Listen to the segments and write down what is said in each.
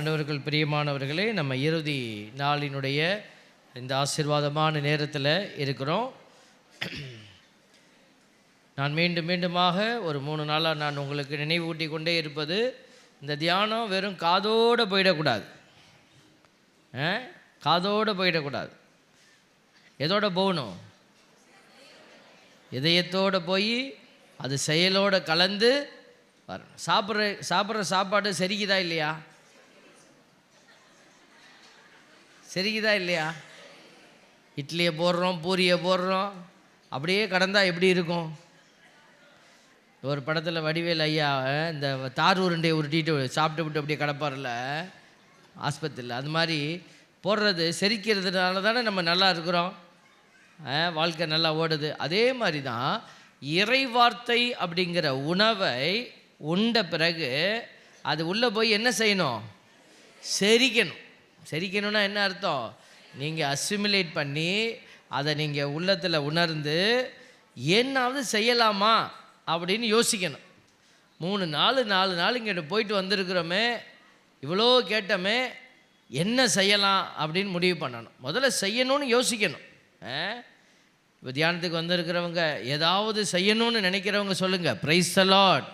ஆண்டவர்கள் பிரியமானவர்களே, நம்ம இறுதி நாளினுடைய இந்த ஆசீர்வாதமான நேரத்தில் இருக்கிறோம். நான் மீண்டுமாக ஒரு 3 நாளாக நான் உங்களுக்கு நினைவூட்டி கொண்டே இருப்பது, இந்த தியானம் வெறும் காதோடு போயிடக்கூடாது. காதோடு போயிடக்கூடாது. எதோட போகணும்? இதயத்தோடு போய் அது செயலோடு கலந்து வரணும். சாப்பிட்ற சாப்பாடு செரிக்குதா இல்லையா? செரிக்குதா இல்லையா? இட்லியை போடுறோம், பூரியை போடுறோம், அப்படியே கடந்தால் எப்படி இருக்கும்? ஒரு படத்தில் வடிவேல் ஐயா இந்த தார் உருண்டையை உருட்டிட்டு சாப்பிட்டு விட்டு அப்படியே கிடப்பார்ல ஆஸ்பத்திரியில், அது மாதிரி போடுறது செரிக்கிறதுனால தானே நம்ம நல்லா இருக்கிறோம், வாழ்க்கை நல்லா ஓடுது. அதே மாதிரி தான் இறை வார்த்தை அப்படிங்கிற உணவை உண்ட பிறகு அது உள்ளே போய் என்ன செய்யணும்? செரிக்கணும். செரிக்கணும்னா என்ன அர்த்தம்? நீங்கள் அசிமுலேட் பண்ணி அதை நீங்கள் உள்ளத்தில் உணர்ந்து என்னாவது செய்யலாமா அப்படின்னு யோசிக்கணும். 4 நாள் இங்கிட்ட போயிட்டு வந்திருக்கிறோமே, இவ்வளோ கேட்டோமே, என்ன செய்யலாம் அப்படின்னு முடிவு பண்ணணும். முதல்ல செய்யணும்னு யோசிக்கணும். இப்போ தியானத்துக்கு வந்திருக்கிறவங்க ஏதாவது செய்யணும்னு நினைக்கிறவங்க சொல்லுங்கள், பிரைஸ் தி லார்ட்.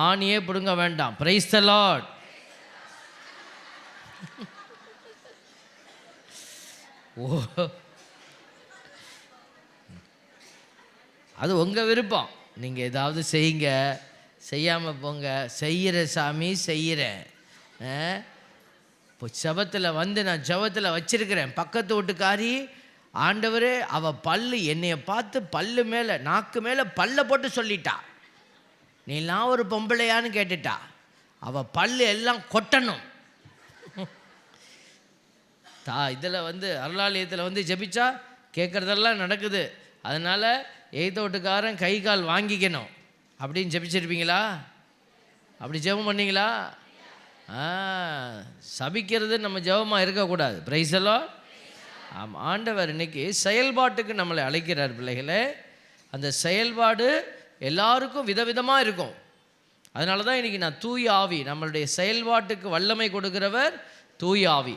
ஆணியே பிடுங்க வேண்டாம், பிரைஸ் தி லார்ட். ஓ, அது உங்கள் விருப்பம். நீங்கள் ஏதாவது செய்யுங்க, செய்யாமல் போங்க. செய்கிற சாமி செய்கிறேன். இப்போ ஜபத்தில் வந்து நான் ஜபத்தில் வச்சிருக்கிறேன். பக்கத்து வீட்டுக்காரி, ஆண்டவரே அவள் பல்லு என்னைய பார்த்து பல்லு மேலே நாக்கு மேலே பல்லை போட்டு சொல்லிட்டா, நீலாம் ஒரு பொம்பளையான்னு கேட்டுட்டா, அவள் பல்லு எல்லாம் கொட்டணும். இதில் வந்து அருளாலயத்தில் வந்து ஜெபிச்சா கேட்குறதெல்லாம் நடக்குது, அதனால் எய்த்த வீட்டுக்காரன் கை கால் வாங்கிக்கணும் அப்படின்னு ஜெபிச்சிருப்பீங்களா? அப்படி ஜெபம் பண்ணிங்களா? சபிக்கிறது நம்ம ஜெபமாக இருக்கக்கூடாது. Price the Lord. ஆமாம், ஆண்டவர் இன்னைக்கு செயல்பாட்டுக்கு நம்மளை அழைக்கிறார். பிள்ளைகளே, அந்த செயல்பாடு எல்லாருக்கும் விதவிதமாக இருக்கும். அதனால தான் இன்றைக்கி நான் தூய ஆவி, நம்மளுடைய செயல்பாட்டுக்கு வல்லமை கொடுக்கிறவர் தூய ஆவி.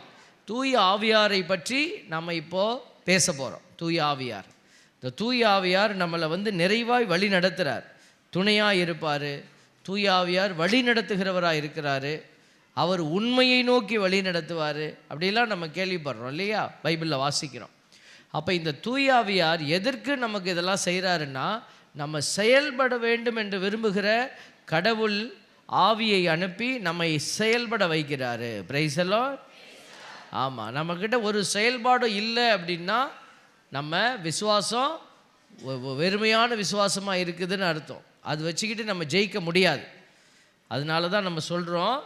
தூய ஆவியாரை பற்றி நம்ம இப்போது பேச போகிறோம். தூய ஆவியார், இந்த தூய ஆவியார் நம்மளை வந்து நிறைவாய் வழி நடத்துகிறார், துணையாக இருப்பார். தூய ஆவியார் வழி நடத்துகிறவராக இருக்கிறாரு. அவர் உண்மையை நோக்கி வழி நடத்துவார். அப்படிலாம் நம்ம கேள்விப்படுறோம் இல்லையா, பைபிளில் வாசிக்கிறோம். அப்போ இந்த தூய ஆவியார் எதற்கு நமக்கு இதெல்லாம் செய்கிறாருன்னா, நம்ம செயல்பட வேண்டும் என்று விரும்புகிற கடவுள் ஆவியை அனுப்பி நம்மை செயல்பட வைக்கிறாரு. Price the Lord. ஆமாம், நம்மக்கிட்ட ஒரு செயல்பாடு இல்லை அப்படின்னா நம்ம விசுவாசம் வெறுமையான விசுவாசமாக இருக்குதுன்னு அர்த்தம். அது வச்சுக்கிட்டு நம்ம ஜெயிக்க முடியாது. அதனால தான் நம்ம சொல்கிறோம்,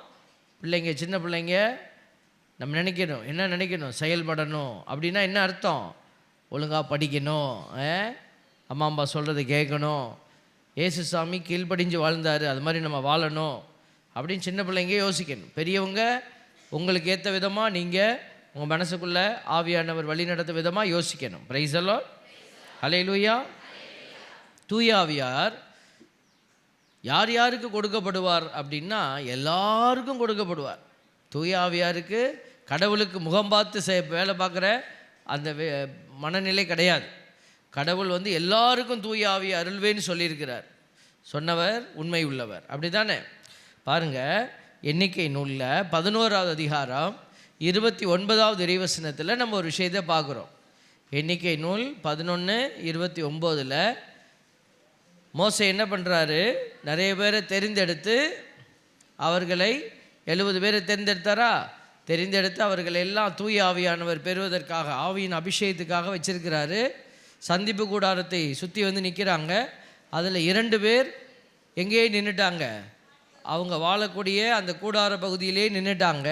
பிள்ளைங்க, சின்ன பிள்ளைங்க நம்ம நினைக்கணும், என்ன நினைக்கணும்? செயல்படணும். அப்படின்னா என்ன அர்த்தம்? ஒழுங்காக படிக்கணும், அம்மா அப்பா சொல்கிறத கேட்கணும், ஏசு சாமி கீழ்ப்படிஞ்சு வாழ்ந்தார், அது மாதிரி நம்ம வாழணும் அப்படின்னு சின்ன பிள்ளைங்க யோசிக்கணும். பெரியவங்க உங்களுக்கு ஏற்ற விதமாக நீங்கள் உங்கள் மனசுக்குள்ளே ஆவியானவர் வழி நடத்த விதமாக யோசிக்கணும். Praise the lord. ஹல்லேலூயா. தூய ஆவியார் யார் யாருக்கு கொடுக்கப்படுவார் அப்படின்னா, எல்லாருக்கும் கொடுக்கப்படுவார். தூய ஆவியாருக்கு கடவுளுக்கு முகம் பார்த்து வேலை பார்க்குற அந்த மனநிலை கிடையாது. கடவுள் வந்து எல்லாருக்கும் தூய ஆவியை அருள்வேன்னு சொல்லியிருக்கிறார். சொன்னவர் உண்மை உள்ளவர். அப்படி தானே? பாருங்கள், எண்ணிக்கை நூலில் 11வது அதிகாரம் 29வது இறைவசனத்தில் நம்ம ஒரு விஷயத்தை பார்க்குறோம். எண்ணிக்கை நூல் 11:29 மோசே என்ன பண்ணுறாரு? நிறைய பேரை தெரிந்தெடுத்து, அவர்களை 70 பேரை தெரிந்தெடுத்தாரா? தெரிந்தெடுத்து அவர்களை எல்லாம் தூய ஆவியானவர் பெறுவதற்காக, ஆவியின் அபிஷேகத்துக்காக வச்சிருக்கிறாரு. சந்திப்பு கூடாரத்தை சுற்றி வந்து நிற்கிறாங்க. அதில் 2 பேர் எங்கேயே நின்றுட்டாங்க, அவங்க வாழக்கூடிய அந்த கூடார பகுதியிலே நின்றுட்டாங்க,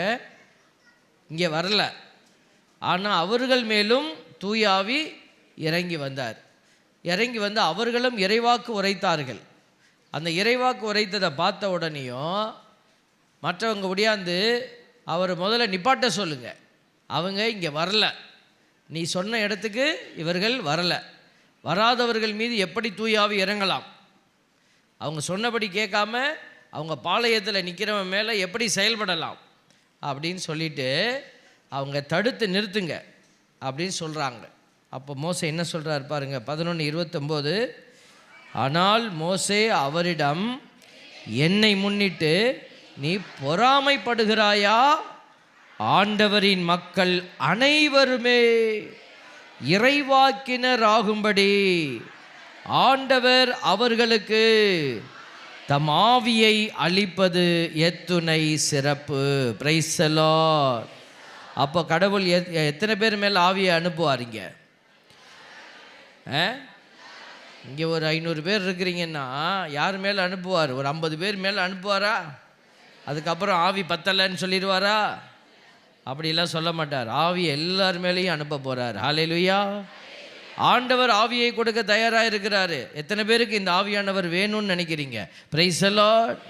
இங்கே வரல. ஆனால் அவர்கள் மேலும் தூய ஆவி இறங்கி வந்தார். இறங்கி வந்து அவர்களும் இறைவாக்கு உரைத்தார்கள். அந்த இறைவாக்கு உரைத்ததை பார்த்த உடனேயும் மற்றவங்க ஒடியாந்து அவர் முதல்ல நிப்பாட்ட சொல்லுங்க, அவங்க இங்கே வரல, நீ சொன்ன இடத்துக்கு இவர்கள் வரல, வராதவர்கள் மீது எப்படி தூய ஆவி இறங்கலாம்? அவங்க சொன்னபடி கேட்காம அவங்க பாளையத்தில் நிற்கிறவன் மேலே எப்படி செயல்படலாம்? அப்படின்னு சொல்லிட்டு அவங்க தடுத்து நிறுத்துங்க அப்படின்னு சொல்கிறாங்க. அப்போ மோசே என்ன சொல்கிறார் பாருங்க, 11:29. ஆனால் மோசே அவரிடம், என்னை முன்னிட்டு நீ பொறாமைப்படுகிறாயா? ஆண்டவரின் மக்கள் அனைவருமே இறைவாக்கினர் ஆகும்படி ஆண்டவர் அவர்களுக்கு தம் ஆவியை அளிப்பது எத்துணை சிறப்பு. Price the Lord. அப்போ கடவுள் எத்தனை பேர் மேலே ஆவியை அனுப்புவார்? இங்கே ஒரு 500 பேர் இருக்கிறீங்கன்னா யார் மேலே அனுப்புவார்? ஒரு 50 பேர் மேலே அனுப்புவாரா? அதுக்கப்புறம் ஆவி பத்தலைன்னு சொல்லிடுவாரா? அப்படிலாம் சொல்ல மாட்டார். ஆவி எல்லார் மேலேயும் அனுப்ப போகிறார். ஹல்லேலூயா. ஆண்டவர் ஆவியை கொடுக்க தயாராக இருக்கிறாரு. எத்தனை பேருக்கு இந்த ஆவியானவர் வேணும்னு நினைக்கிறீங்க? Price the Lord.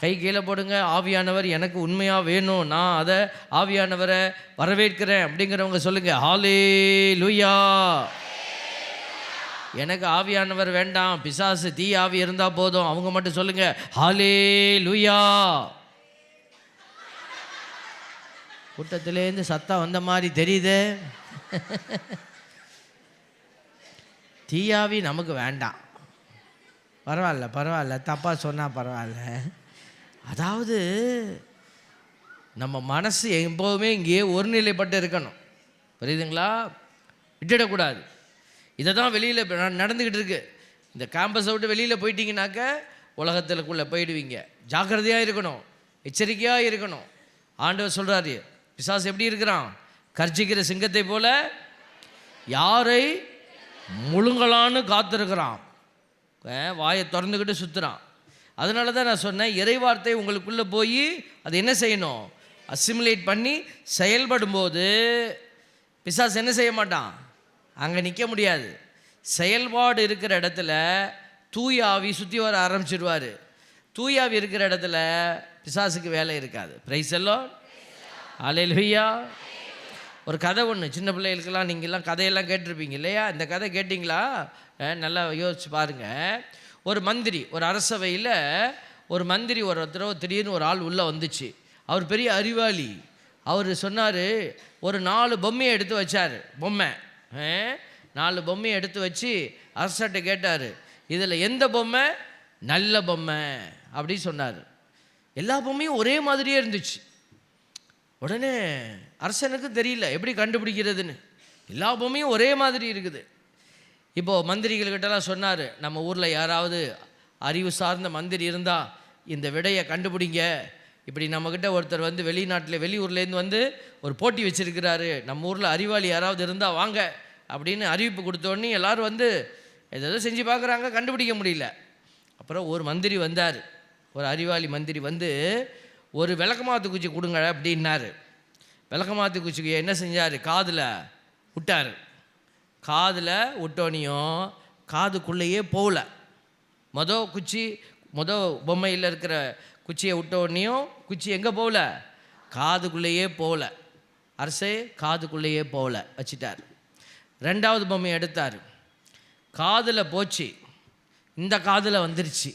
கை கீழே போடுங்க. ஆவியானவர் எனக்கு உண்மையாக வேணும், நான் அதை ஆவியானவரை வரவேற்கிறேன் அப்படிங்கிறவங்க சொல்லுங்கள் ஹல்லேலூயா. எனக்கு ஆவியானவர் வேண்டாம், பிசாசு தீ ஆவி இருந்தால் போதும், அவங்க மட்டும் சொல்லுங்க ஹல்லேலூயா. கூட்டத்திலேருந்து சத்தம் வந்த மாதிரி தெரியுது. தீயாவி நமக்கு வேண்டாம். பரவாயில்ல, தப்பாக சொன்னால் பரவாயில்ல. அதாவது நம்ம மனசு எப்போவுமே இங்கேயே ஒருநிலைப்பட்டு இருக்கணும். புரியுதுங்களா? விட்டுடக்கூடாது. இதை தான் வெளியில் நடந்துக்கிட்டு இருக்கு. இந்த கேம்பஸை விட்டு வெளியில் போயிட்டீங்கன்னாக்க உலகத்திற்குள்ளே போயிடுவீங்க. ஜாக்கிரதையாக இருக்கணும், எச்சரிக்கையாக இருக்கணும். ஆண்டவர் சொல்கிறாரு, பிசாசு எப்படி இருக்கிறான்? கர்ஜிக்கிற சிங்கத்தை போல யாரை முழுங்கலான்னு காத்திருக்கிறான். வாயை திறந்துக்கிட்டு சுற்றுறான். அதனால தான் நான் சொன்னேன், இறைவார்த்தை உங்களுக்குள்ளே போய் அது என்ன செய்யணும்? அசிமுலேட் பண்ணி செயல்படும்போது பிசாசு என்ன செய்ய மாட்டான்? அங்கே நிற்க முடியாது. செயல்பாடு இருக்கிற இடத்துல தூய ஆவி சுற்றி வர ஆரம்பிச்சிடுவார். தூய ஆவி இருக்கிற இடத்துல பிசாசுக்கு வேலை இருக்காது. Praise the lord. ஹல்லேலூயா. ஒரு கதை ஒன்று, சின்ன பிள்ளைகளுக்கெல்லாம் நீங்கள்லாம் கதையெல்லாம் கேட்டிருப்பீங்க இல்லையா? இந்த கதை கேட்டிங்களா? நல்லா யோசிச்சு பாருங்கள். ஒரு மந்திரி, ஒரு அரசவையில் ஒரு மந்திரி ஒரு தடவை திடீர்னு ஒரு ஆள் உள்ளே வந்துச்சு. அவர் பெரிய அறிவாளி. அவர் சொன்னார், ஒரு 4 பொம்மையை எடுத்து வச்சார். 4 பொம்மையை எடுத்து வச்சு அரசர்கிட்ட கேட்டார், இதில் எந்த பொம்மை நல்ல பொம்மை அப்படி சொன்னார். எல்லா பொம்மையும் ஒரே மாதிரியே இருந்துச்சு. உடனே அரசனுக்கு தெரியல எப்படி கண்டுபிடிக்கிறதுன்னு. எல்லா பொம்மையும் ஒரே மாதிரி இருக்குது. இப்போது மந்திரிகள்கிட்டலாம் சொன்னார், நம்ம ஊரில் யாராவது அறிவு சார்ந்த மந்திரி இருந்தால் இந்த விடையை கண்டுபிடிங்க. இப்படி நம்மக்கிட்ட ஒருத்தர் வந்து வெளியூர்லேருந்து வந்து ஒரு போட்டி வச்சுருக்கிறாரு, நம்ம ஊரில் அறிவாளி யாராவது இருந்தால் வாங்க அப்படின்னு அறிவிப்பு கொடுத்தோன்னே எல்லோரும் வந்து எதோ செஞ்சு பார்க்குறாங்க, கண்டுபிடிக்க முடியல. அப்புறம் ஒரு மந்திரி வந்தார், ஒரு அறிவாளி மந்திரி வந்து ஒரு விளக்கமாத்து குச்சி கொடுங்க அப்படின்னாரு. விளக்கமாத்து குச்சிக்கு என்ன செஞ்சார்? காதில் விட்டார். காதில் விட்டோனையும் காதுக்குள்ளேயே போகல. மொதல் பொம்மையில் இருக்கிற குச்சியை விட்டோடனையும் குச்சி எங்கே போகல? காதுக்குள்ளேயே போகல. அரசே காதுக்குள்ளேயே போகல, வச்சிட்டார். 2வது பொம்மையை எடுத்தார். காதில் போச்சு, இந்த காதில் வந்துருச்சு.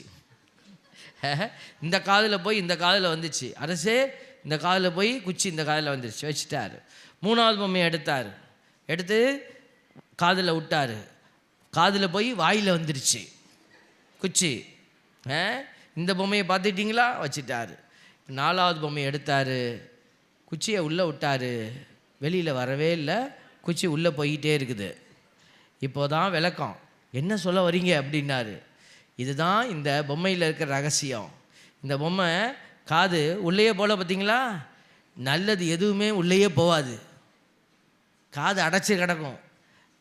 இந்த காதில் போய் இந்த காதில் வந்துச்சு. அரசே இந்த காதில் போய் குச்சி இந்த காதில் வந்துருச்சு, வச்சுட்டார். 3வது பொம்மையை எடுத்து காதில் விட்டார். காதில் போய் வாயில் வந்துருச்சு குச்சி. இந்த பொம்மையை பார்த்துட்டிங்களா, வச்சுட்டார். 4வது பொம்மையை எடுத்தார், குச்சியை உள்ளே விட்டார். வெளியில் வரவே இல்லை, குச்சி உள்ளே போய்கிட்டே இருக்குது. இப்போதான் விளக்கம். என்ன சொல்ல வரீங்க அப்படின்னாரு. இதுதான் இந்த பொம்மையில் இருக்கிற ரகசியம். இந்த பொம்மை காது உள்ளேயே போல, பார்த்தீங்களா? நல்லது எதுவுமே உள்ளேயே போகாது, காது அடைச்சி கிடக்கும்.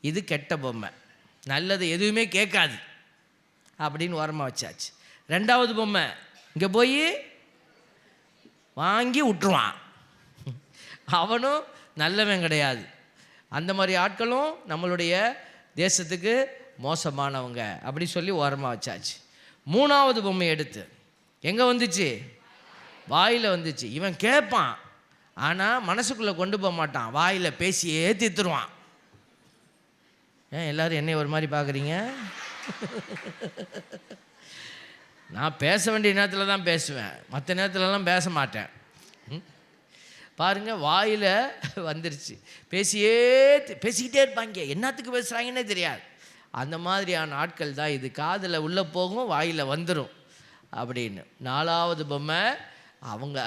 இது கெட்ட பொம்மை, நல்லது எதுவுமே கேட்காது அப்படின்னு ஓரமாக வச்சாச்சு. 2வது பொம்மை இங்கே போய் வாங்கி விட்டுருவான். அவனும் நல்லவன் கிடையாது. அந்த மாதிரி ஆட்களும் நம்மளுடைய தேசத்துக்கு மோசமானவங்க அப்படி சொல்லி ஓரமாக வச்சாச்சு. 3வது பொம்மை எடுத்து எங்கே வந்துச்சு? வாயில் வந்துச்சு. இவன் கேட்பான், ஆனால் மனசுக்குள்ளே கொண்டு போக மாட்டான், வாயில் பேசியே தீர்த்துருவான். எல்லோரும் என்னை ஒரு மாதிரி பார்க்குறீங்க? நான் பேச வேண்டிய நேரத்தில் தான் பேசுவேன், மற்ற நேரத்துலலாம் பேச மாட்டேன். பாருங்கள், வாயில் வந்துருச்சு. பேசிக்கிட்டே இருப்பாங்க, என்னத்துக்கு பேசுகிறாங்கன்னே தெரியாது. அந்த மாதிரியான ஆட்கள் தான் இது. காதில் உள்ளே போகும், வாயில் வந்துடும் அப்படின்னு. 4வது பொம்மை,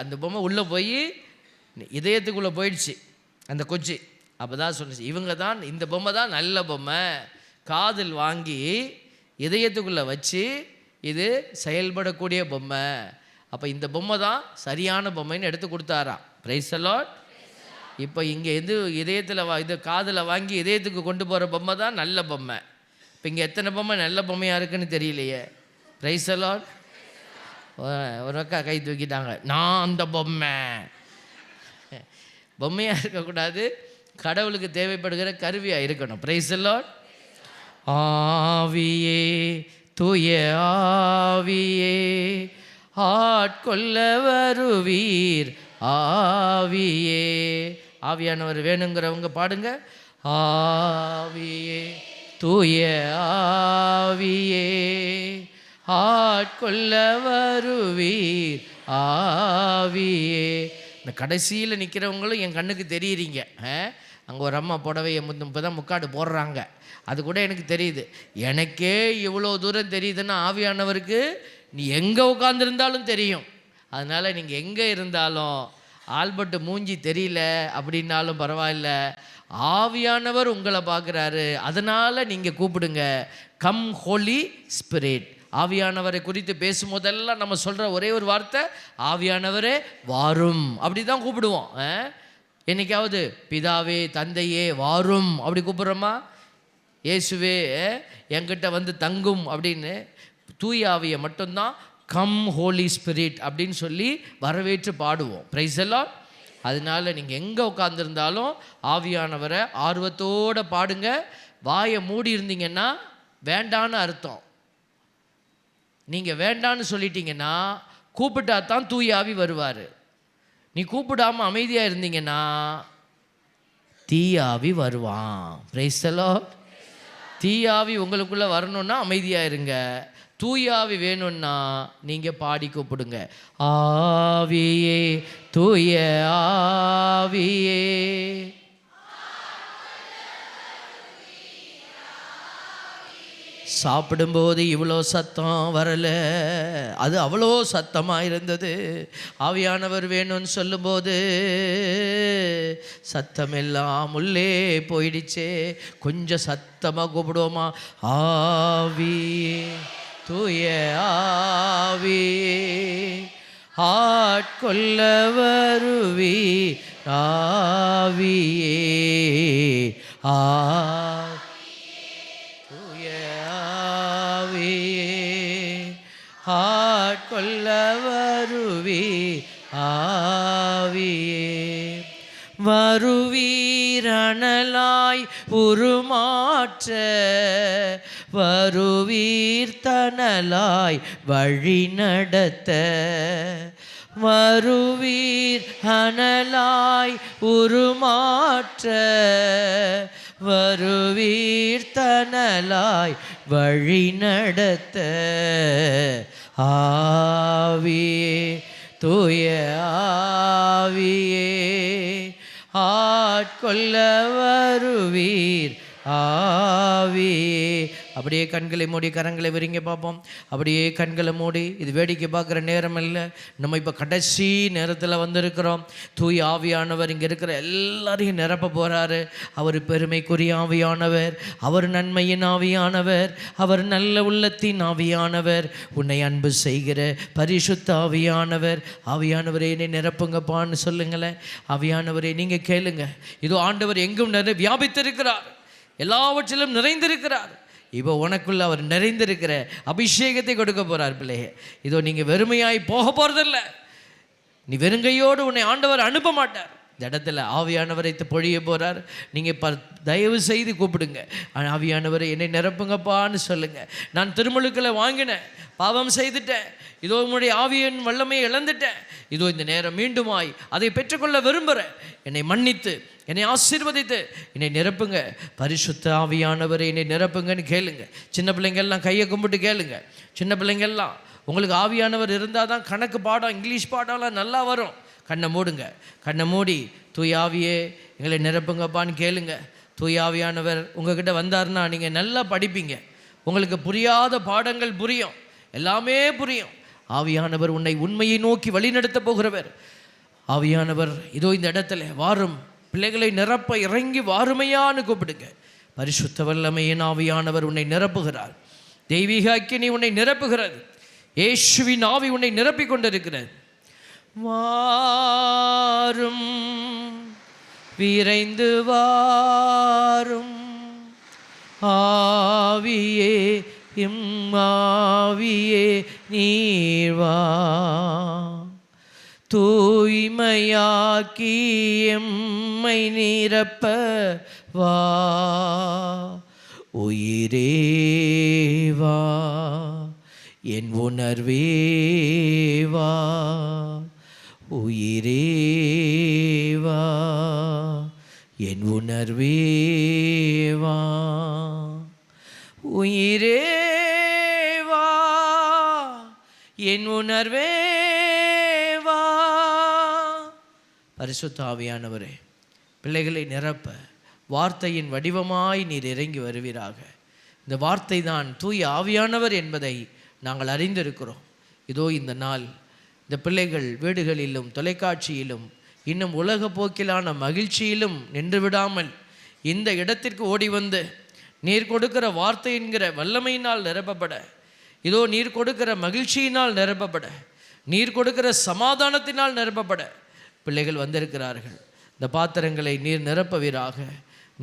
அந்த பொம்மை உள்ளே போய் இதயத்துக்குள்ளே போயிடுச்சு அந்த குச்சி. அப்போ தான் சொன்னிச்சு, இவங்க தான், இந்த பொம்மை தான் நல்ல பொம்மை. காதில் வாங்கி இதயத்துக்குள்ளே வச்சு இது செயல்படக்கூடிய பொம்மை. அப்போ இந்த பொம்மை தான் சரியான பொம்மைன்னு எடுத்து கொடுத்தாராம். Price the Lord. இப்போ இங்கே இதயத்தில் இது காதில் வாங்கி இதயத்துக்கு கொண்டு போகிற பொம்மை தான் நல்ல பொம்மை. இப்போ இங்கே எத்தனை பொம்மை நல்ல பொம்மையாக இருக்குன்னு தெரியலையே. Price the Lord. ஒரு அக்கா கை தூக்கிட்டாங்க, நான் அந்த பொம்மையாக இருக்கக்கூடாது, கடவுளுக்கு தேவைப்படுகிற கருவியாக இருக்கணும். Price the Lord. ஆவியே, தூய ஆவியே, ஆட்கொள்ள வருவீர் ஆவியே. ஆவியானவர் வேணுங்கிறவங்க பாடுங்க. ஆவியே, தூய ஆவியே, ஆட்கொள்ள வருவீர் ஆவியே. இந்த கடைசியில் நிற்கிறவங்களும் என் கண்ணுக்கு தெரியுறீங்க. அங்கே ஒரு அம்மா புடவையை இப்போ தான் முக்காடு போடுறாங்க, அது கூட எனக்கு தெரியுது. எனக்கே இவ்வளோ தூரம் தெரியுதுன்னா ஆவியானவருக்கு நீ எங்கே உட்காந்துருந்தாலும் தெரியும். அதனால் நீங்கள் எங்கே இருந்தாலும், ஆல்பர்ட் மூஞ்சி தெரியல அப்படின்னாலும் பரவாயில்ல, ஆவியானவர் உங்களை பார்க்குறாரு. அதனால் நீங்கள் கூப்பிடுங்க, கம் ஹோலி ஸ்பிரிட். ஆவியானவரை குறித்து பேசும்போதெல்லாம் நம்ம சொல்கிற ஒரே ஒரு வார்த்தை, ஆவியானவரே வாரும். அப்படி தான் கூப்பிடுவோம். என்னைக்காவது பிதாவே, தந்தையே வாரும் அப்படி கூப்பிட்றோமா? இயேசுவே என்கிட்ட வந்து தங்கும் அப்படின்னு. தூய ஆவியை மட்டும்தான் கம் ஹோலி ஸ்பிரிட் அப்படின்னு சொல்லி வரவேற்று பாடுவோம். Price the Lord. அதனால நீங்கள் எங்கே உட்காந்துருந்தாலும் ஆவியானவரை ஆர்வத்தோடு பாடுங்க. வாயை மூடி இருந்தீங்கன்னா வேண்டான்னு அர்த்தம். நீங்கள் வேண்டான்னு சொல்லிட்டீங்கன்னா கூப்பிட்டா தான் தூய ஆவி வருவார். நீ கூப்பிடாமல் அமைதியாக இருந்தீங்கன்னா தீயாவி வருவான். Price the Lord. தீயாவி உங்களுக்குள்ளே வரணுன்னா அமைதியாக இருங்க. தூயாவி வேணும்னா நீங்கள் பாடி கூப்பிடுங்க. ஆவியே, தூய ஆவியே, சாப்பிடும்போது இவ்வளோ சத்தம் வரலை, அது அவ்வளோ சத்தமாக இருந்தது. ஆவியானவர் வேணும்னு சொல்லும்போது சத்தமெல்லாம் உள்ளே போயிடுச்சே. கொஞ்சம் சத்தமாக கூப்பிடுவோமா? ஆவியே, தூய ஆவியே, ஆட்கொள்ள வருவி ஆவியே, ஆட்கொள்ள வருவி ஆவியே. வருவீரணலாய் உருமாற்ற, வருவீர் தனலாய் வழி நடத்த, வருவீர் அனலாய் உருமாற்ற, வருவீர் தனலாய் வழி நடத்த. ஆவியே, தூய ஆவியே, ஆட்கொள்ள வருவீர் ஆவியே. அப்படியே கண்களை மூடி கரங்களை விரிங்க பார்ப்போம். அப்படியே கண்களை மூடி. இது வேடிக்கை பார்க்குற நேரம் இல்லை, நம்ம இப்போ கடைசி நேரத்தில் வந்திருக்கிறோம். தூய் ஆவியானவர் இங்கே இருக்கிற எல்லாரையும் நிரப்ப போகிறாரு. அவர் பெருமைக்குரிய ஆவியானவர், அவர் நன்மையின் ஆவியானவர், அவர் நல்ல உள்ளத்தின் ஆவியானவர், உன்னை அன்பு செய்கிற பரிசுத்த ஆவியானவர். ஆவியானவரே என்னை நிரப்புங்கப்பான்னு சொல்லுங்களேன். ஆவியானவரே நீங்கள் கேளுங்க. இதோ ஆண்டவர் எங்கும் வியாபித்திருக்கிறார், எல்லாவற்றிலும் நிறைந்திருக்கிறார். இப்போ உனக்குள்ள அவர் நிறைந்திருக்கிற அபிஷேகத்தை கொடுக்க போகிறார் பிள்ளையே. இதோ நீங்கள் வெறுமையாய் போக போகிறதில்ல. நீ வெறுங்கையோடு உன்னை ஆண்டவர் அனுப்ப மாட்டார். இந்த இடத்துல ஆவியானவரை பொழிய போகிறார். நீங்கள் தயவு செய்து கூப்பிடுங்க, ஆவியானவரை என்னை நிரப்புங்கப்பான்னு சொல்லுங்கள். நான் திருமுழுக்களை வாங்கினேன், பாவம் செய்துட்டேன், இதோ உன்னுடைய ஆவியின் வல்லமையை இழந்துட்டேன். இதோ இந்த நேரம் மீண்டுமாய் அதை பெற்றுக்கொள்ள விரும்புகிறேன். என்னை மன்னித்து, என்னை ஆசீர்வதித்து என்னை நிரப்புங்க. பரிசுத்த ஆவியானவரை என்னை நிரப்புங்கன்னு கேளுங்க. சின்ன பிள்ளைங்கள்லாம் கையை கும்பிட்டு கேளுங்க. சின்ன பிள்ளைங்கள்லாம் உங்களுக்கு ஆவியானவர் இருந்தால் தான் கணக்கு பாடம், இங்கிலீஷ் பாடம்லாம் நல்லா வரும். கண்ணை மூடுங்க. கண்ணை மூடி தூயாவியே எங்களை நிரப்புங்கப்பான்னு கேளுங்க. தூயாவியானவர் உங்ககிட்ட வந்தார்னா நீங்கள் நல்லா படிப்பீங்க. உங்களுக்கு புரியாத பாடங்கள் புரியும், எல்லாமே புரியும். ஆவியானவர் உன்னை உண்மையை நோக்கி வழிநடத்த போகிறவர். ஆவியானவர் இதோ இந்த இடத்துல வாரும், பிள்ளைகளை நிரப்ப இறங்கி வாருமையான்னு கூப்பிடுங்க. பரிசுத்த வல்லமையின் ஆவியானவர் உன்னை நிரப்புகிறார். தெய்வீக அக்கினி உன்னை நிரப்புகிறது. இயேசுவின் ஆவி உன்னை நிரப்பிக் கொண்டிருக்கிறது. வாரும், விரைந்து வாரும் ஆவியே, ஆவியே நீர் வா, தூய்மையாக்கி எம்மை நிரப்ப வா, உயிரே வா, என் உணர்வே வா, உயிரே வா, என் உணர்வே வா, உயிரே வா, என் உணர்வே வா. பரிசுத்த ஆவியானவரே, பிள்ளைகளை நிரப்ப வார்த்தையின் வடிவமாய் நீர் இறங்கி வருவீராக. இந்த வார்த்தை தான் தூய ஆவியானவர் என்பதை நாங்கள் அறிந்திருக்கிறோம். இதோ இந்த நாள் இந்த பிள்ளைகள் வீடுகளிலும் தொலைக்காட்சியிலும் இன்னும் உலக போக்கிலான மகிழ்ச்சியிலும் நின்று விடாமல் இந்த இடத்திற்கு ஓடி வந்து நீர் கொடுக்கிற வார்த்தை என்கிற வல்லமையினால் நிரப்பப்பட, இதோ நீர் கொடுக்கிற மகிழ்ச்சியினால் நிரப்பப்பட, நீர் கொடுக்கிற சமாதானத்தினால் நிரப்பப்பட பிள்ளைகள் வந்திருக்கிறார்கள். இந்த பாத்திரங்களை நீர் நிரப்பவீராக.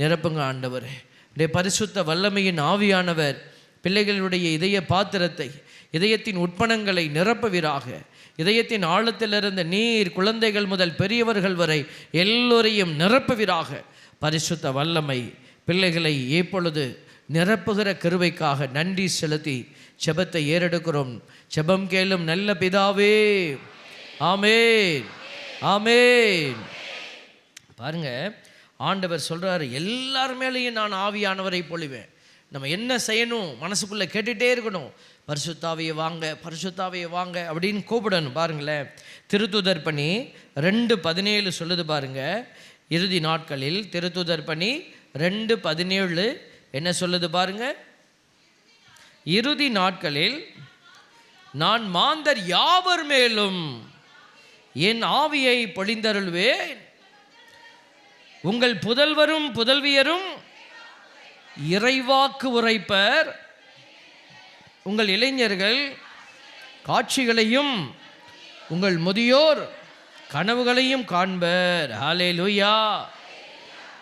நிரப்புங்க ஆண்டவரே. இந்த பரிசுத்த வல்லமையின் ஆவியானவர் பிள்ளைகளுடைய இதய பாத்திரத்தை, இதயத்தின் உட்பணங்களை நிரப்பவீராக. இதயத்தின் ஆழத்திலிருந்து நீர் குழந்தைகள் முதல் பெரியவர்கள் வரை எல்லோரையும் நிரப்புவீராக. பரிசுத்த வல்லமை பிள்ளைகளை எப்பொழுது நிரப்புகிற கிருபைக்காக நன்றி செலுத்தி ஜெபத்தை ஏறெடுக்கிறோம். ஜெபம் கேளும் நல்ல பிதாவே. ஆமென், ஆமென். பாருங்க, ஆண்டவர் சொல்றாரு, எல்லார் மேலேயும் நான் ஆவியானவரை பொழிவேன். நம்ம என்ன செய்யணும்? மனசுக்குள்ளே கேட்டுகிட்டே இருக்கணும், பரிசுத்தாவியை வாங்க, பரிசுத்தாவியை வாங்க அப்படின்னு கூப்பிடணும். பாருங்களேன், திருத்துதர் பணி 2:17 சொல்லுது பாருங்க. இறுதி நாட்களில் திருத்துதர் பணி 2:17 என்ன சொல்லுது பாருங்க. இறுதி நாட்களில் நான் மாந்தர் யாவர் மேலும் என் ஆவியை பொழிந்தருள்வேன், உங்கள் புதல்வரும் புதல்வியரும் இறைவாக்கு உரைப்பர், உங்கள் இளைஞர்கள் காட்சிகளையும் உங்கள் முதியோர் கனவுகளையும் காண்பர். ஹல்லேலூயா.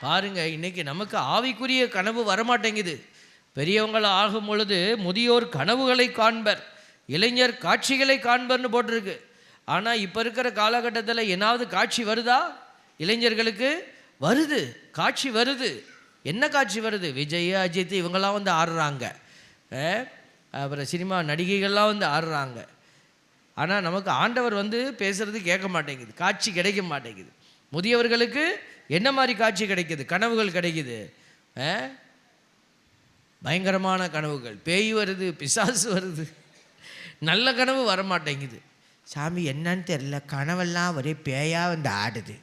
பாருங்க, இன்னைக்கு நமக்கு ஆவிக்குரிய கனவு வரமாட்டேங்குது. பெரியவங்கள ஆகும் பொழுது முதியோர் கனவுகளை காண்பர், இளைஞர் காட்சிகளை காண்பர்னு போட்டிருக்கு. ஆனால் இப்போ இருக்கிற காலகட்டத்தில் என்னாவது காட்சி வருதா? இளைஞர்களுக்கு வருது, காட்சி வருது. என்ன காட்சி வருது? விஜய், அஜித் இவங்கெல்லாம் வந்து ஆடுறாங்க, அப்புறம் சினிமா நடிகைகள்லாம் வந்து ஆடுறாங்க. ஆனால் நமக்கு ஆண்டவர் வந்து பேசுகிறது கேட்க மாட்டேங்குது, காட்சி கிடைக்க மாட்டேங்குது. முதியவர்களுக்கு என்ன மாதிரி காட்சி கிடைக்குது? கனவுகள் கிடைக்குது, பயங்கரமான கனவுகள். பேய் வருது, பிசாசு வருது, நல்ல கனவு வரமாட்டேங்குது. சாமி என்னன்னு தெரில, கனவெல்லாம் ஒரே பேயாக வந்து ஆடுது.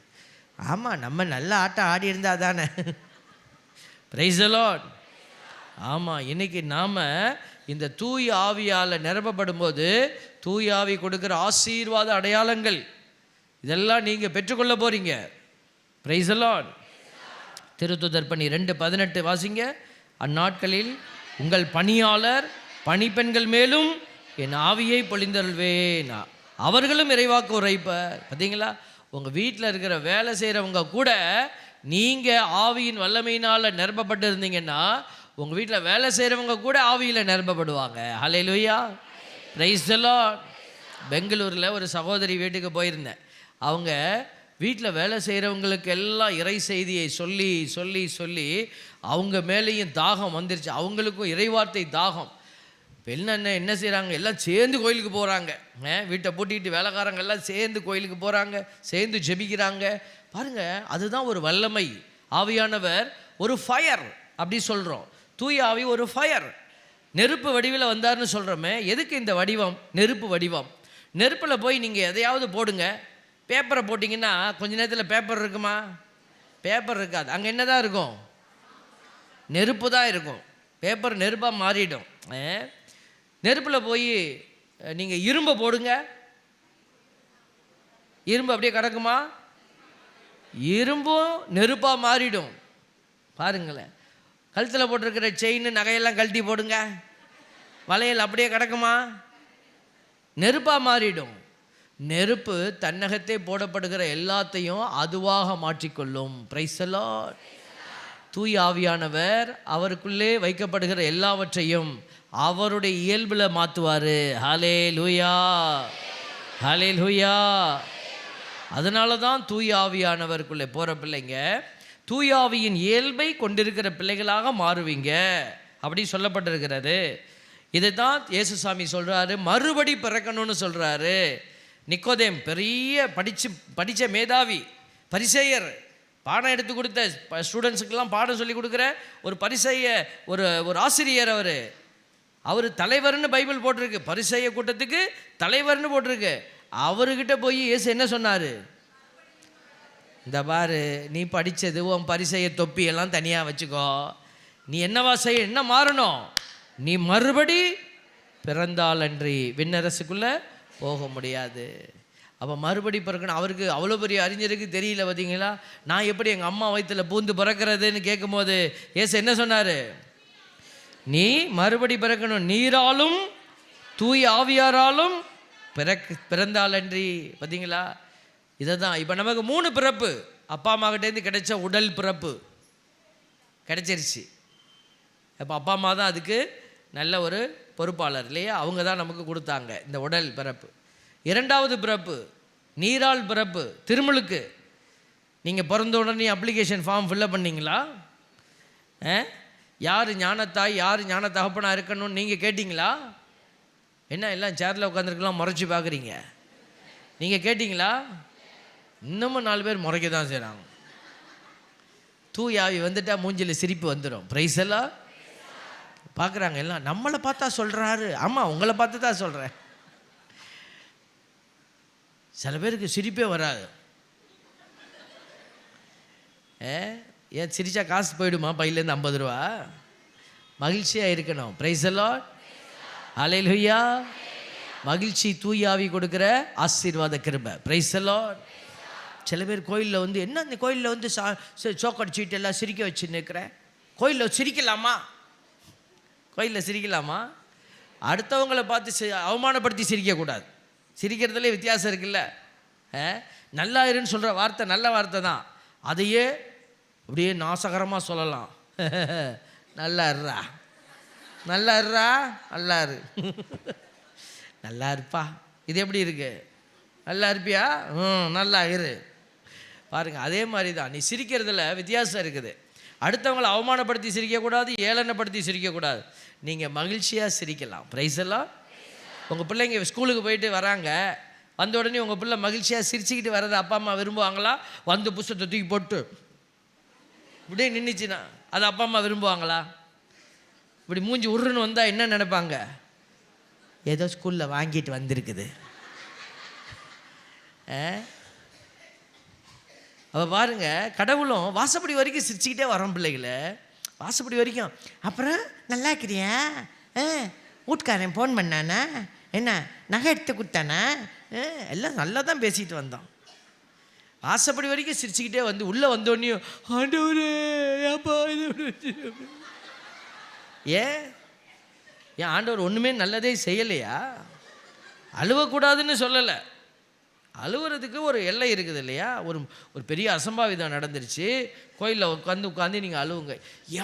ஆமாம், நம்ம நல்ல ஆட்டம் ஆடி இருந்தால் தானே. Price the Lord. ஆமாம், இன்றைக்கி நாம் இந்த தூய ஆவியால் நிரப்பப்படும் போது தூய ஆவி கொடுக்குற ஆசீர்வாத அடையாளங்கள் இதெல்லாம் நீங்கள் பெற்றுக்கொள்ள போகிறீங்க. Price the Lord. திருத்துதர் பணி 2:18 வாசிங்க. அந்நாட்களில் உங்கள் பணியாளர் பணிப்பெண்கள் மேலும் என் ஆவியை பொழிந்தருள்வேன், அவர்களும் இறைவாக்கு உரைப்பர். பார்த்தீங்களா? உங்கள் வீட்டில் இருக்கிற வேலை செய்கிறவங்க கூட நீங்கள் ஆவியின் வல்லமையினால் நிரப்பப்பட்டு இருந்தீங்கன்னா உங்கள் வீட்டில் வேலை செய்கிறவங்க கூட ஆவியில் நிரப்பப்படுவாங்க. ஹல்லேலூயா. Price the Lord. பெங்களூரில் ஒரு சகோதரி வீட்டுக்கு போயிருந்தேன். அவங்க வீட்டில் வேலை செய்கிறவங்களுக்கு எல்லாம் இறை செய்தியை சொல்லி சொல்லி சொல்லி அவங்க மேலேயும் தாகம் வந்துருச்சு, அவங்களுக்கும் இறைவார்த்தை தாகம். இப்போ என்ன செய்கிறாங்க? எல்லாம் சேர்ந்து கோயிலுக்கு போகிறாங்க. வீட்டை பூட்டிக்கிட்டு வேலைக்காரங்க எல்லாம் சேர்ந்து கோயிலுக்கு போகிறாங்க, சேர்ந்து ஜெபிக்கிறாங்க. பாருங்கள், அதுதான் ஒரு வல்லமை. ஆவியானவர் ஒரு ஃபயர் அப்படி சொல்கிறோம். தூய ஆவி ஒரு ஃபயர், நெருப்பு வடிவில் வந்தார்னு சொல்கிறோமே. எதுக்கு இந்த வடிவம்? நெருப்பு வடிவம். நெருப்பில் போய் நீங்கள் எதையாவது போடுங்க, பேப்பரை போட்டிங்கன்னா கொஞ்ச நேரத்தில் பேப்பர் இருக்குமா? பேப்பர் இருக்காது. அங்கே என்ன தான் இருக்கும்? நெருப்பு தான் இருக்கும். பேப்பர் நெருப்பாக மாறிடும். நெருப்பில் போய் நீங்கள் இரும்பை போடுங்க, இரும்பு அப்படியே கிடக்குமா? இரும்பும் நெருப்பாக மாறிடும். பாருங்களேன், கழுத்தில் போட்டிருக்கிற செயின் நகையெல்லாம் கழட்டி போடுங்க, வளையல் அப்படியே கிடக்குமா? நெருப்பாக மாறிடும். நெருப்பு தன்னகத்தே போடப்படுகிற எல்லாத்தையும் அதுவாக மாற்றிக்கொள்ளும். Price the Lord. தூய ஆவியானவர் அவருக்குள்ளே வைக்கப்படுகிற எல்லாவற்றையும் அவருடைய இயல்பில் மாற்றுவார். ஹல்லேலூயா, ஹல்லேலூயா. அதனால தான் தூய ஆவியானவருக்குள்ளே போகிற பிள்ளைங்க தூய ஆவியின் இயல்பை கொண்டிருக்கிற பிள்ளைகளாக மாறுவீங்க அப்படி சொல்லப்பட்டிருக்கிறது. இதை தான் இயேசுசாமி சொல்கிறாரு, மறுபடி பிறக்கணும்னு சொல்கிறாரு. நிக்கோதேம் பெரிய படித்த மேதாவி, பரிசேயர், பாடம் எடுத்து கொடுத்த ஸ்டூடெண்ட்ஸுக்கெல்லாம் பாடம் சொல்லி கொடுக்குற ஒரு ஒரு ஆசிரியர். அவர் தலைவர்னு பைபிள் போட்டிருக்கு, பரிசேய கூட்டத்துக்கு தலைவர்னு போட்டிருக்கு. அவர்கிட்ட போய் இயேசு என்ன சொன்னார்? இந்த பாரு, நீ படித்தது உன் பரிசேய தொப்பியெல்லாம் தனியாக வச்சுக்கோ, நீ என்னவா செய்ய, என்ன மாறணும்? நீ மறுபடி பிறந்தால் அன்றி விண்ணரசுக்குள்ளே போக முடியாது. அப்போ மறுபடி பிறக்கணும். அவருக்கு அவ்வளோ பெரிய அறிஞருக்கு தெரியல பார்த்தீங்களா? நான் எப்படி எங்கள் அம்மா வயிற்றில் பூந்து பிறக்கிறதுன்னு கேட்கும்போது இயேசு என்ன சொன்னார்? நீ மறுபடி பிறக்கணும், நீராலும் தூய் ஆவியாராலும் பிறந்தாலன்றி. பார்த்தீங்களா? இதை தான் இப்போ நமக்கு 3 பிறப்பு அப்பா அம்மாக்கிட்டேருந்து கிடைச்ச உடல் பிறப்பு கிடைச்சிருச்சு. அப்போ அப்பா அம்மா தான் அதுக்கு நல்ல ஒரு பொறுப்பாளர் இல்லையா? அவங்க தான் நமக்கு கொடுத்தாங்க இந்த உடல் பிறப்பு. 2வது பிறப்பு நீரால் பிறப்பு, திருமுழுக்கு. நீங்கள் பிறந்த உடனே அப்ளிகேஷன் ஃபார்ம் ஃபில்லப் பண்ணிங்களா? யார் ஞானத்தாய் யார் ஞான தகப்பனாக இருக்கணும்னு நீங்கள் கேட்டிங்களா? என்ன எல்லாம் சேரில் உட்காந்துருக்கலாம் முறைச்சி பார்க்குறீங்க? நீங்கள் கேட்டிங்களா? இன்னமும் 4 பேர் முறைக்க தான் செய்கிறாங்க. தூயாவி வந்துட்டால் மூஞ்சில் சிரிப்பு வந்துடும். பிரைஸ் எல்லாம் பார்க்குறாங்க, எல்லாம் நம்மளை பார்த்தா சொல்கிறாரு. ஆமாம், உங்களை பார்த்து தான் சொல்கிறேன். சில பேருக்கு சிரிப்பே வராது. ஏன் சிரிச்சா காசு போயிடுமா பையிலேருந்து 50 ரூபா? மகிழ்ச்சியாக இருக்கணும். பிரைஸ் தி லார்ட், ஹல்லேலூயா. மகிழ்ச்சி தூயாவி கொடுக்குற ஆசீர்வாத கிருபை. Price the Lord. சில பேர் கோயிலில் வந்து என்ன இந்த கோயிலில் வந்து சோக்கட் சீட்டு எல்லாம் சிரிக்க வச்சு நிற்கிறேன். கோயிலில் சிரிக்கலாமா? கோயிலில் சிரிக்கலாமா? அடுத்தவங்களை பார்த்து அவமானப்படுத்தி சிரிக்கக்கூடாது. சிரிக்கிறதுலே வித்தியாசம் இருக்குல்ல. நல்லா இருன்னு சொல்கிற வார்த்தை நல்ல வார்த்தை தான், அதையே அப்படியே நாசகரமாக சொல்லலாம். நல்லா இருறா, நல்லா இருறா, நல்லா இரு, நல்லா இருப்பா. இது எப்படி இருக்கு? நல்லா இருப்பியா? நல்லா இரு. பாருங்கள், அதே மாதிரி தான் நீ சிரிக்கிறதுல வித்தியாசம் இருக்குது. அடுத்தவங்களை அவமானப்படுத்தி சிரிக்கக்கூடாது, ஏளனப்படுத்தி சிரிக்கக்கூடாது. நீங்கள் மகிழ்ச்சியாக சிரிக்கலாம். பிரைஸ் எல்லாம். உங்கள் பிள்ளைங்க ஸ்கூலுக்கு போயிட்டு வராங்க, வந்த உடனே உங்கள் பிள்ளை மகிழ்ச்சியாக சிரிச்சுக்கிட்டு வர்றது அப்பா அம்மா விரும்புவாங்களா? வந்து புஸ்தகத்தை தூக்கி போட்டு இப்படியே நின்றுச்சுன்னா அது அப்பா அம்மா விரும்புவாங்களா? இப்படி மூஞ்சி உருன்னு வந்தால் என்ன நினைப்பாங்க? ஏதோ ஸ்கூலில் வாங்கிட்டு வந்திருக்குது. அப்போ பாருங்கள், கடவுளும் வாசப்படி வரைக்கும் சிரிச்சுக்கிட்டே வரோம் பிள்ளைகளை, வாசப்படி வரைக்கும். அப்புறம் நல்லா இருக்கிறியா? வீட்டுக்காரன் ஃபோன் பண்ணானா? என்ன நகை எடுத்து கொடுத்தானா? எல்லாம் நல்லா தான் பேசிட்டு வந்தோம். வாசப்படி வரைக்கும் சிரிச்சுக்கிட்டே வந்து உள்ளே வந்தோடனையும் ஆண்டவரே ஏப்பா இது ஏன் ஆண்டவர் ஒன்றுமே நல்லதே செய்யலையா? அழுவக்கூடாதுன்னு சொல்லலை, அழுவுறதுக்கு ஒரு எல்லை இருக்குது இல்லையா? ஒரு பெரிய அசம்பாவிதம் நடந்துருச்சு, கோயிலில் உட்காந்து நீங்கள் அழுவுங்க.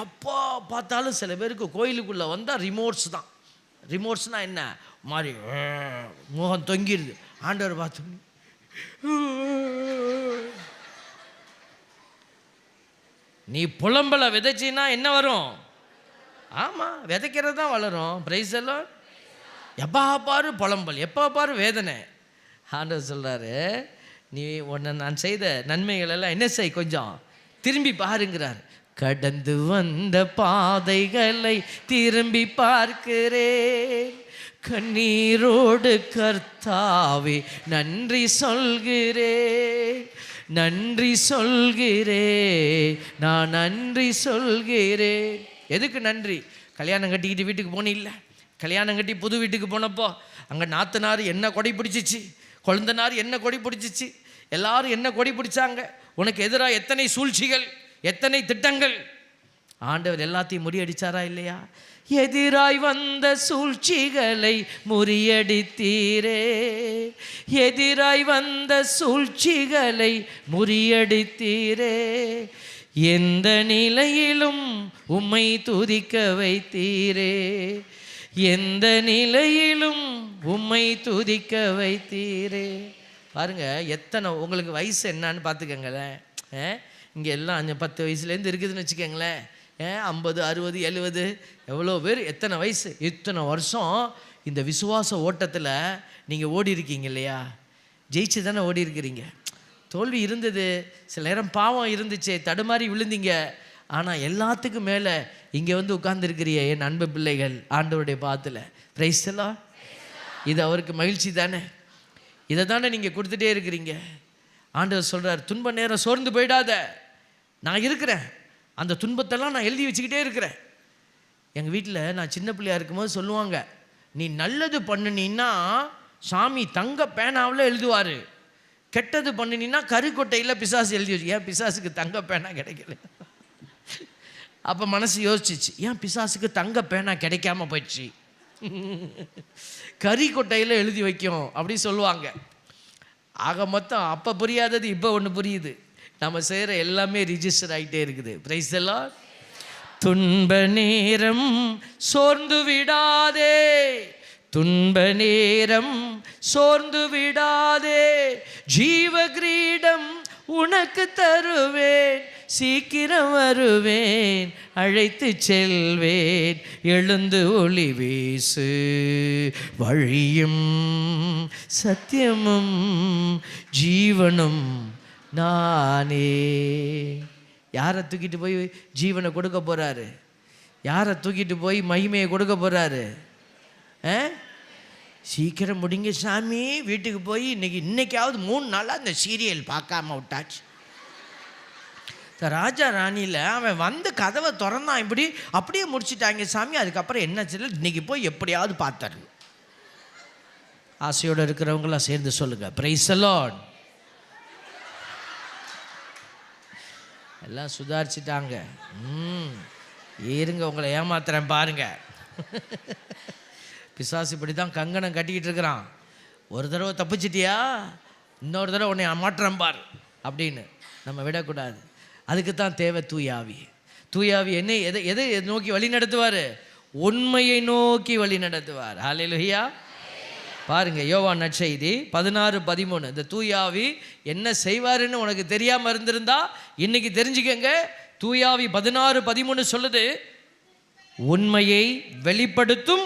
எப்போ பார்த்தாலும் சில பேருக்கு கோயிலுக்குள்ளே வந்தால் ரிமோட்ஸ் தான். ரிமோட்ஸ்னால் என்ன மாதிரி முகம் தொங்கிடுது. ஆண்டவர் பார்த்து நீ புலம்பலை விதைச்சின்னா என்ன வரும்? ஆமாம், விதைக்கிறது தான் வளரும். பிரைஸ் எல்லாம். எப்போ பாரு புலம்பல், எப்போ பாரு வேதனை. ஆண்டவர் சொல்கிறாரு, நீ உன்னை நான் செய்த நன்மைகள் எல்லாம் என்ன செய், கொஞ்சம் திரும்பி பாருங்கிறார். கடந்து வந்த பாதைகளை திரும்பி பார்க்கிறேன், கண்ணீரோடு கர்த்தாவே நன்றி சொல்கிறேன், நன்றி சொல்கிறேன், நான் நன்றி சொல்கிறேன். எதுக்கு நன்றி? கல்யாணம் கட்டிக்கிட்டு வீட்டுக்கு போனில்ல, கல்யாணம் கட்டி புது வீட்டுக்கு போனப்போ அங்கே நாத்தனார் என்ன கொடை பிடிச்சிச்சு, கொழுந்தனார் என்ன கொடை பிடிச்சிச்சு, எல்லாரும் என்ன கொடை பிடிச்சாங்க. உனக்கு எதிராக எத்தனை சூழ்ச்சிகள், எத்தனை திட்டங்கள். ஆண்டவர் எல்லாத்தையும் முறியடிச்சாரா இல்லையா? எதிராய் வந்த சூழ்ச்சிகளை முறியடித்தீரே, எதிராய் வந்த சூழ்ச்சிகளை முறியடித்தீரே. எந்த நிலையிலும் உம்மை துதிக்க வைத்தீரே, எந்த நிலையிலும் உம்மை துதிக்க வைத்தீரே. பாருங்க, எத்தனை உங்களுக்கு வயசு என்னன்னு பார்த்துக்கங்களேன். இங்கே எல்லாம் 10 வயசுலேருந்து இருக்குதுன்னு வச்சுக்கோங்களேன். 50, 60, 70 எவ்வளோ பேர், எத்தனை வயசு, இத்தனை வருஷம் இந்த விசுவாச ஓட்டத்தில் நீங்கள் ஓடி இருக்கீங்க இல்லையா? ஜெயிச்சு தானே ஓடி இருக்கிறீங்க. தோல்வி இருந்தது, சில நேரம் பாவம் இருந்துச்சு, தடுமாறி விழுந்தீங்க. ஆனால் எல்லாத்துக்கும் மேலே இங்கே வந்து உட்கார்ந்துருக்கிறிய என் அன்பு பிள்ளைகள் ஆண்டவருடைய பாத்தில். Price the Lord. இது அவருக்கு மகிழ்ச்சி தானே? இதை தானே நீங்கள் கொடுத்துட்டே இருக்கிறீங்க. ஆண்டவர் சொல்கிறார், துன்ப நேரம் சோர்ந்து போயிடாத, நான் இருக்கிறேன். அந்த துன்பத்தெல்லாம் நான் எழுதி வச்சுக்கிட்டே இருக்கிறேன். எங்கள் வீட்டில் நான் சின்ன பிள்ளையாக இருக்கும்போது சொல்லுவாங்க, நீ நல்லது பண்ணினா சாமி தங்க பேனாவில் எழுதுவார், கெட்டது பண்ணினா கருக்கொட்டையில் பிசாசு எழுதி வச்சு. ஏன் பிசாசுக்கு தங்க பேனா கிடைக்கல? அப்போ மனசு யோசிச்சிச்சு, ஏன் பிசாசுக்கு தங்க பேனா கிடைக்காம போயிடுச்சு, கறிக்கொட்டையில் எழுதி வைக்கும் அப்படி சொல்லுவாங்க. ஆக மொத்தம் அப்போ புரியாதது இப்போ ஒன்று புரியுது. நம்ம செய்கிற எல்லாமே ரிஜிஸ்டர் ஆகிட்டே இருக்குது. Price the Lord. துன்ப நேரம் சோர்ந்து விடாதே, துன்ப நேரம் சோர்ந்து விடாதே, ஜீவ கிரீடம் உனக்கு தருவேன், சீக்கிரம் வருவேன், அழைத்து செல்வேன், எழுந்து ஒளி வீசு, வழியும் சத்தியமும் ஜீவனும் நானே. யாரை தூக்கிட்டு போய் ஜீவனை கொடுக்க போகிறாரு? யாரை தூக்கிட்டு போய் மகிமையை கொடுக்க போகிறாரு? சீக்கிரம் முடிங்க சாமி, வீட்டுக்கு போய் இன்னைக்காவது 3 நாளாக இந்த சீரியல் பார்க்காம விட்டாச்சு. ராஜா ராணியில் அவன் வந்து கதவை திறந்தான், இப்படி அப்படியே முடிச்சுட்டாங்க சாமி. அதுக்கப்புறம் என்ன செய்யல, இன்னைக்கு போய் எப்படியாவது பார்த்தாரு. ஆசையோடு இருக்கிறவங்களாம் சேர்ந்து சொல்லுங்க, பிரைஸ் தி லார்ட். எல்லாம் சுதாரிச்சிட்டாங்க. இருங்க, உங்களை ஏமாத்துறேன் பாருங்க. பிசாசு இப்படி தான் கங்கணம் கட்டிக்கிட்டு இருக்கிறான். ஒரு தடவை தப்பிச்சிட்டியா, இன்னொரு தடவை உன்னை மாற்றம் பார் அப்படின்னு நம்ம விடக்கூடாது. அதுக்கு தான் தேவை தூயாவி. தூயாவி என்னை எதை நோக்கி வழி நடத்துவார்? உண்மையை நோக்கி வழி நடத்துவார். ஹல்லேலூயா. பாருங்க, யோவான் நற்செய்தி 16:13. இந்த தூயாவி என்ன செய்வாருன்னு உனக்கு தெரியாமல் இருந்திருந்தா இன்னைக்கு தெரிஞ்சுக்கங்க. தூயாவி 16:13 சொல்லுது, உண்மையை வெளிப்படுத்தும்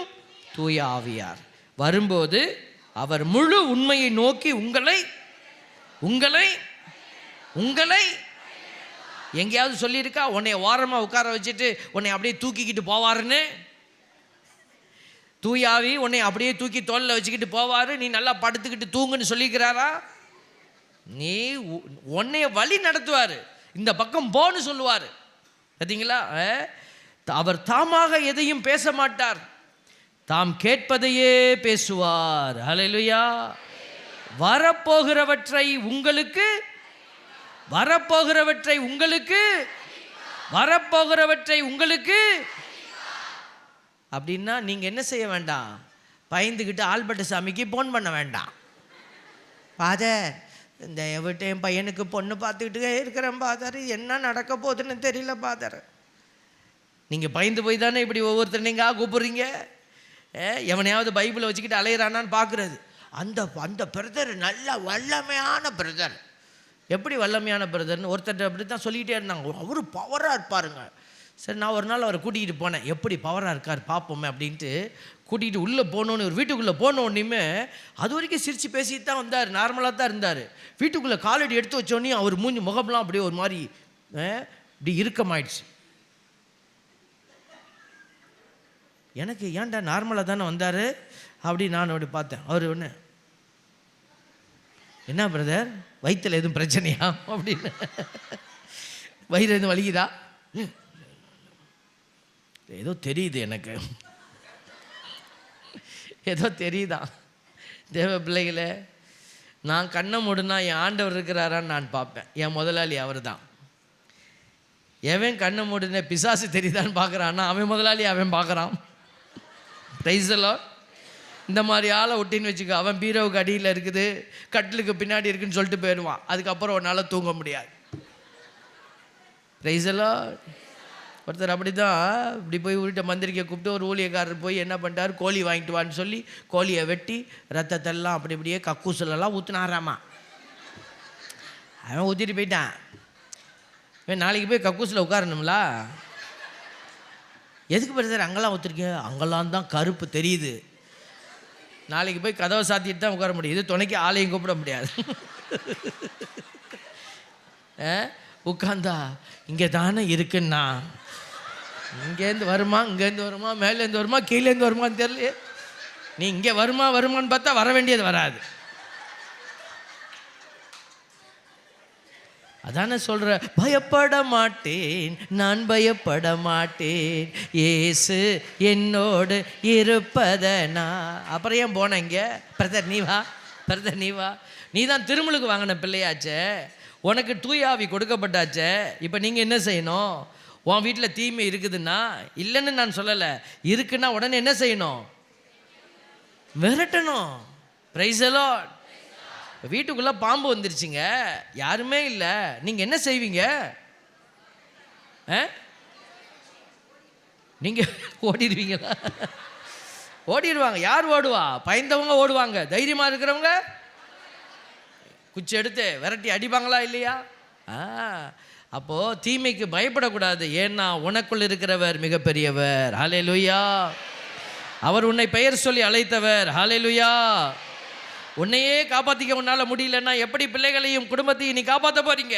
தூய ஆவியார் வரும்போது அவர் முழு உண்மையை நோக்கி உங்களை உங்களை உங்களை எங்கேயாவது சொல்லியிருக்கா உன்னை ஓரமாக உட்கார வச்சுட்டு உன்னை அப்படியே தூக்கிக்கிட்டு போவாருன்னு? தூயாவி உன்னை அப்படியே தூக்கி தோளில் வச்சுக்கிட்டு போவார், நீ நல்லா படுத்துக்கிட்டு தூங்குன்னு சொல்லிக்கிறாரா? நீ உன்னைய வழி நடத்துவார், இந்த பக்கம் போன்னு சொல்லுவார். பார்த்தீங்களா? அவர் தாமாக எதையும் பேச மாட்டார், தாம் கேட்பதையே பேசுவார். ஹல்லேலூயா. வரப்போகிறவற்றை உங்களுக்கு வரப்போகிறவற்றை உங்களுக்கு வரப்போகிறவற்றை உங்களுக்கு அப்படின்னா நீங்கள் என்ன செய்ய வேண்டாம், பயந்துக்கிட்டு ஆல்பர்ட் சாமிக்கு ஃபோன் பண்ண வேண்டாம். ஃபாதர், இந்த என் பையனுக்கு பொண்ணு பார்த்துக்கிட்டே இருக்கிறேன் ஃபாதர், என்ன நடக்க போகுதுன்னு தெரியல ஃபாதர். நீங்கள் பயந்து போய் தானே இப்படி ஒவ்வொருத்தர் நீங்கள் கூப்பிட்றீங்க. எவனையாவது பைபிளை வச்சுக்கிட்டு அலையிறானான்னு பார்க்குறது. அந்த அந்த பிரதர் நல்ல வல்லமையான பிரதர். எப்படி வல்லமையான பிரதர்னு ஒருத்தர் அப்படி தான் சொல்லிக்கிட்டே இருந்தாங்க. அவர் பவராக இருப்பாருங்க. சரி, நான் ஒரு நாள் அவரை கூட்டிகிட்டு போனேன். எப்படி பவராக இருக்கார் பார்ப்போமே அப்படின்ட்டு கூட்டிகிட்டு உள்ளே போனோன்னு, ஒரு வீட்டுக்குள்ளே போனோடனேயுமே அது வரைக்கும் சிரித்து பேசிட்டு தான் வந்தார், நார்மலாக தான் இருந்தார். வீட்டுக்குள்ளே காலடி எடுத்து வச்சோடனே அவர் மூஞ்சி முகம்லாம் அப்படியே ஒரு மாதிரி இப்படி இறுக்கமாயிடுச்சு. எனக்கு ஏன்டா நார்மலாக தானே வந்தார், அப்படி நான் அப்படி பார்த்தேன். அவர் ஒன்று, என்ன பிரதர் வயிற்றில் எதுவும் பிரச்சனையா அப்படின்னு, வயிறு எதுவும் வலிக்குதா? ஏதோ தெரியுது எனக்கு, ஏதோ தெரியுதா. தேவ பிள்ளைகளே, நான் கண்ணை மூடுனா என் ஆண்டவர் இருக்கிறாரான்னு நான் பார்ப்பேன். என் முதலாளி அவர் தான். எவன் கண்ணை மூடுன பிசாசு தெரியுதான்னு பார்க்குறான்னா அவன் முதலாளி அவன் பார்க்குறான். Price the Lord. இந்த மாதிரி ஆளை ஒட்டின்னு வச்சுக்க, அவன் பீரோவுக்கு அடியில் இருக்குது, கட்டிலுக்கு பின்னாடி இருக்குன்னு சொல்லிட்டு போயிடுவான். அதுக்கப்புறம் உன்னால் தூங்க முடியாது. Price the Lord. ஒருத்தர் அப்படி தான் இப்படி போய் ஊரிட்ட மந்திரிக்கை கூப்பிட்டு ஒரு ஊழியக்காரர் போய் என்ன பண்ணிட்டார், கோழி வாங்கிட்டு வான்னு சொல்லி கோழியை வெட்டி ரத்தத்தெல்லாம் அப்படி இப்படியே கக்கூசிலெல்லாம் ஊற்றினாராமா. அவன் ஊற்றிட்டு போயிட்டான். நாளைக்கு போய் கக்கூசில் உட்காரணுங்களா? எதுக்கு பிரதர் அங்கெல்லாம் ஊற்றிருக்கேன்? அங்கெல்லாம் தான் கருப்பு தெரியுது. நாளைக்கு போய் கதவை சாத்திட்டு தான் உட்கார முடியும். இது துணைக்கு ஆளையும் கூப்பிட முடியாது. உட்காந்தா இங்கே தானே இருக்குன்னா, இங்கேருந்து வருமா, இங்கேருந்து வருமா, மேலேருந்து வருமா, கீழேருந்து வருமான்னு தெரியல. நீ இங்கே வருமான்னு பார்த்தா வர வேண்டியது வராது. அதானே சொல்கிற, பயப்பட மாட்டேன், நான் பயப்பட மாட்டேன், இயேசு என்னோடு இருப்பதனா. அப்புறம் ஏன் போன இங்கே? பிரதர் நீ வா, பிரதர் நீ வா. நீ தான் திருமுழுக்கு வாங்கின பிள்ளையாச்சே, உனக்கு தூயாவி கொடுக்கப்பட்டாச்சே. இப்போ நீங்கள் என்ன செய்யணும்? உன் வீட்டில் தீமை இருக்குதுன்னா, இல்லைன்னு நான் சொல்லலை, இருக்குன்னா உடனே என்ன செய்யணும்? விரட்டணும். Praise the lord. வீட்டுக்குள்ளே பாம்பு வந்துருச்சுங்க, யாருமே இல்லை, நீங்கள் என்ன செய்வீங்க? நீங்கள் ஓடிடுவீங்களா? ஓடிடுவாங்க. யார் ஓடுவா? பயந்தவங்க ஓடுவாங்க. தைரியமாக இருக்கிறவங்க குச்சி எடுத்து விரட்டி அடிப்பாங்களா இல்லையா? அப்போது தீமைக்கு பயப்படக்கூடாது. ஏன்னா உனக்குள் இருக்கிறவர் மிகப்பெரியவர். ஹல்லேலூயா. அவர் உன்னை பெயர் சொல்லி அழைத்தவர். ஹல்லேலூயா. உன்னையே காப்பாற்றிக்க உன்னால் முடியலன்னா எப்படி பிள்ளைகளையும் குடும்பத்தையும் நீ காப்பாற்ற போறீங்க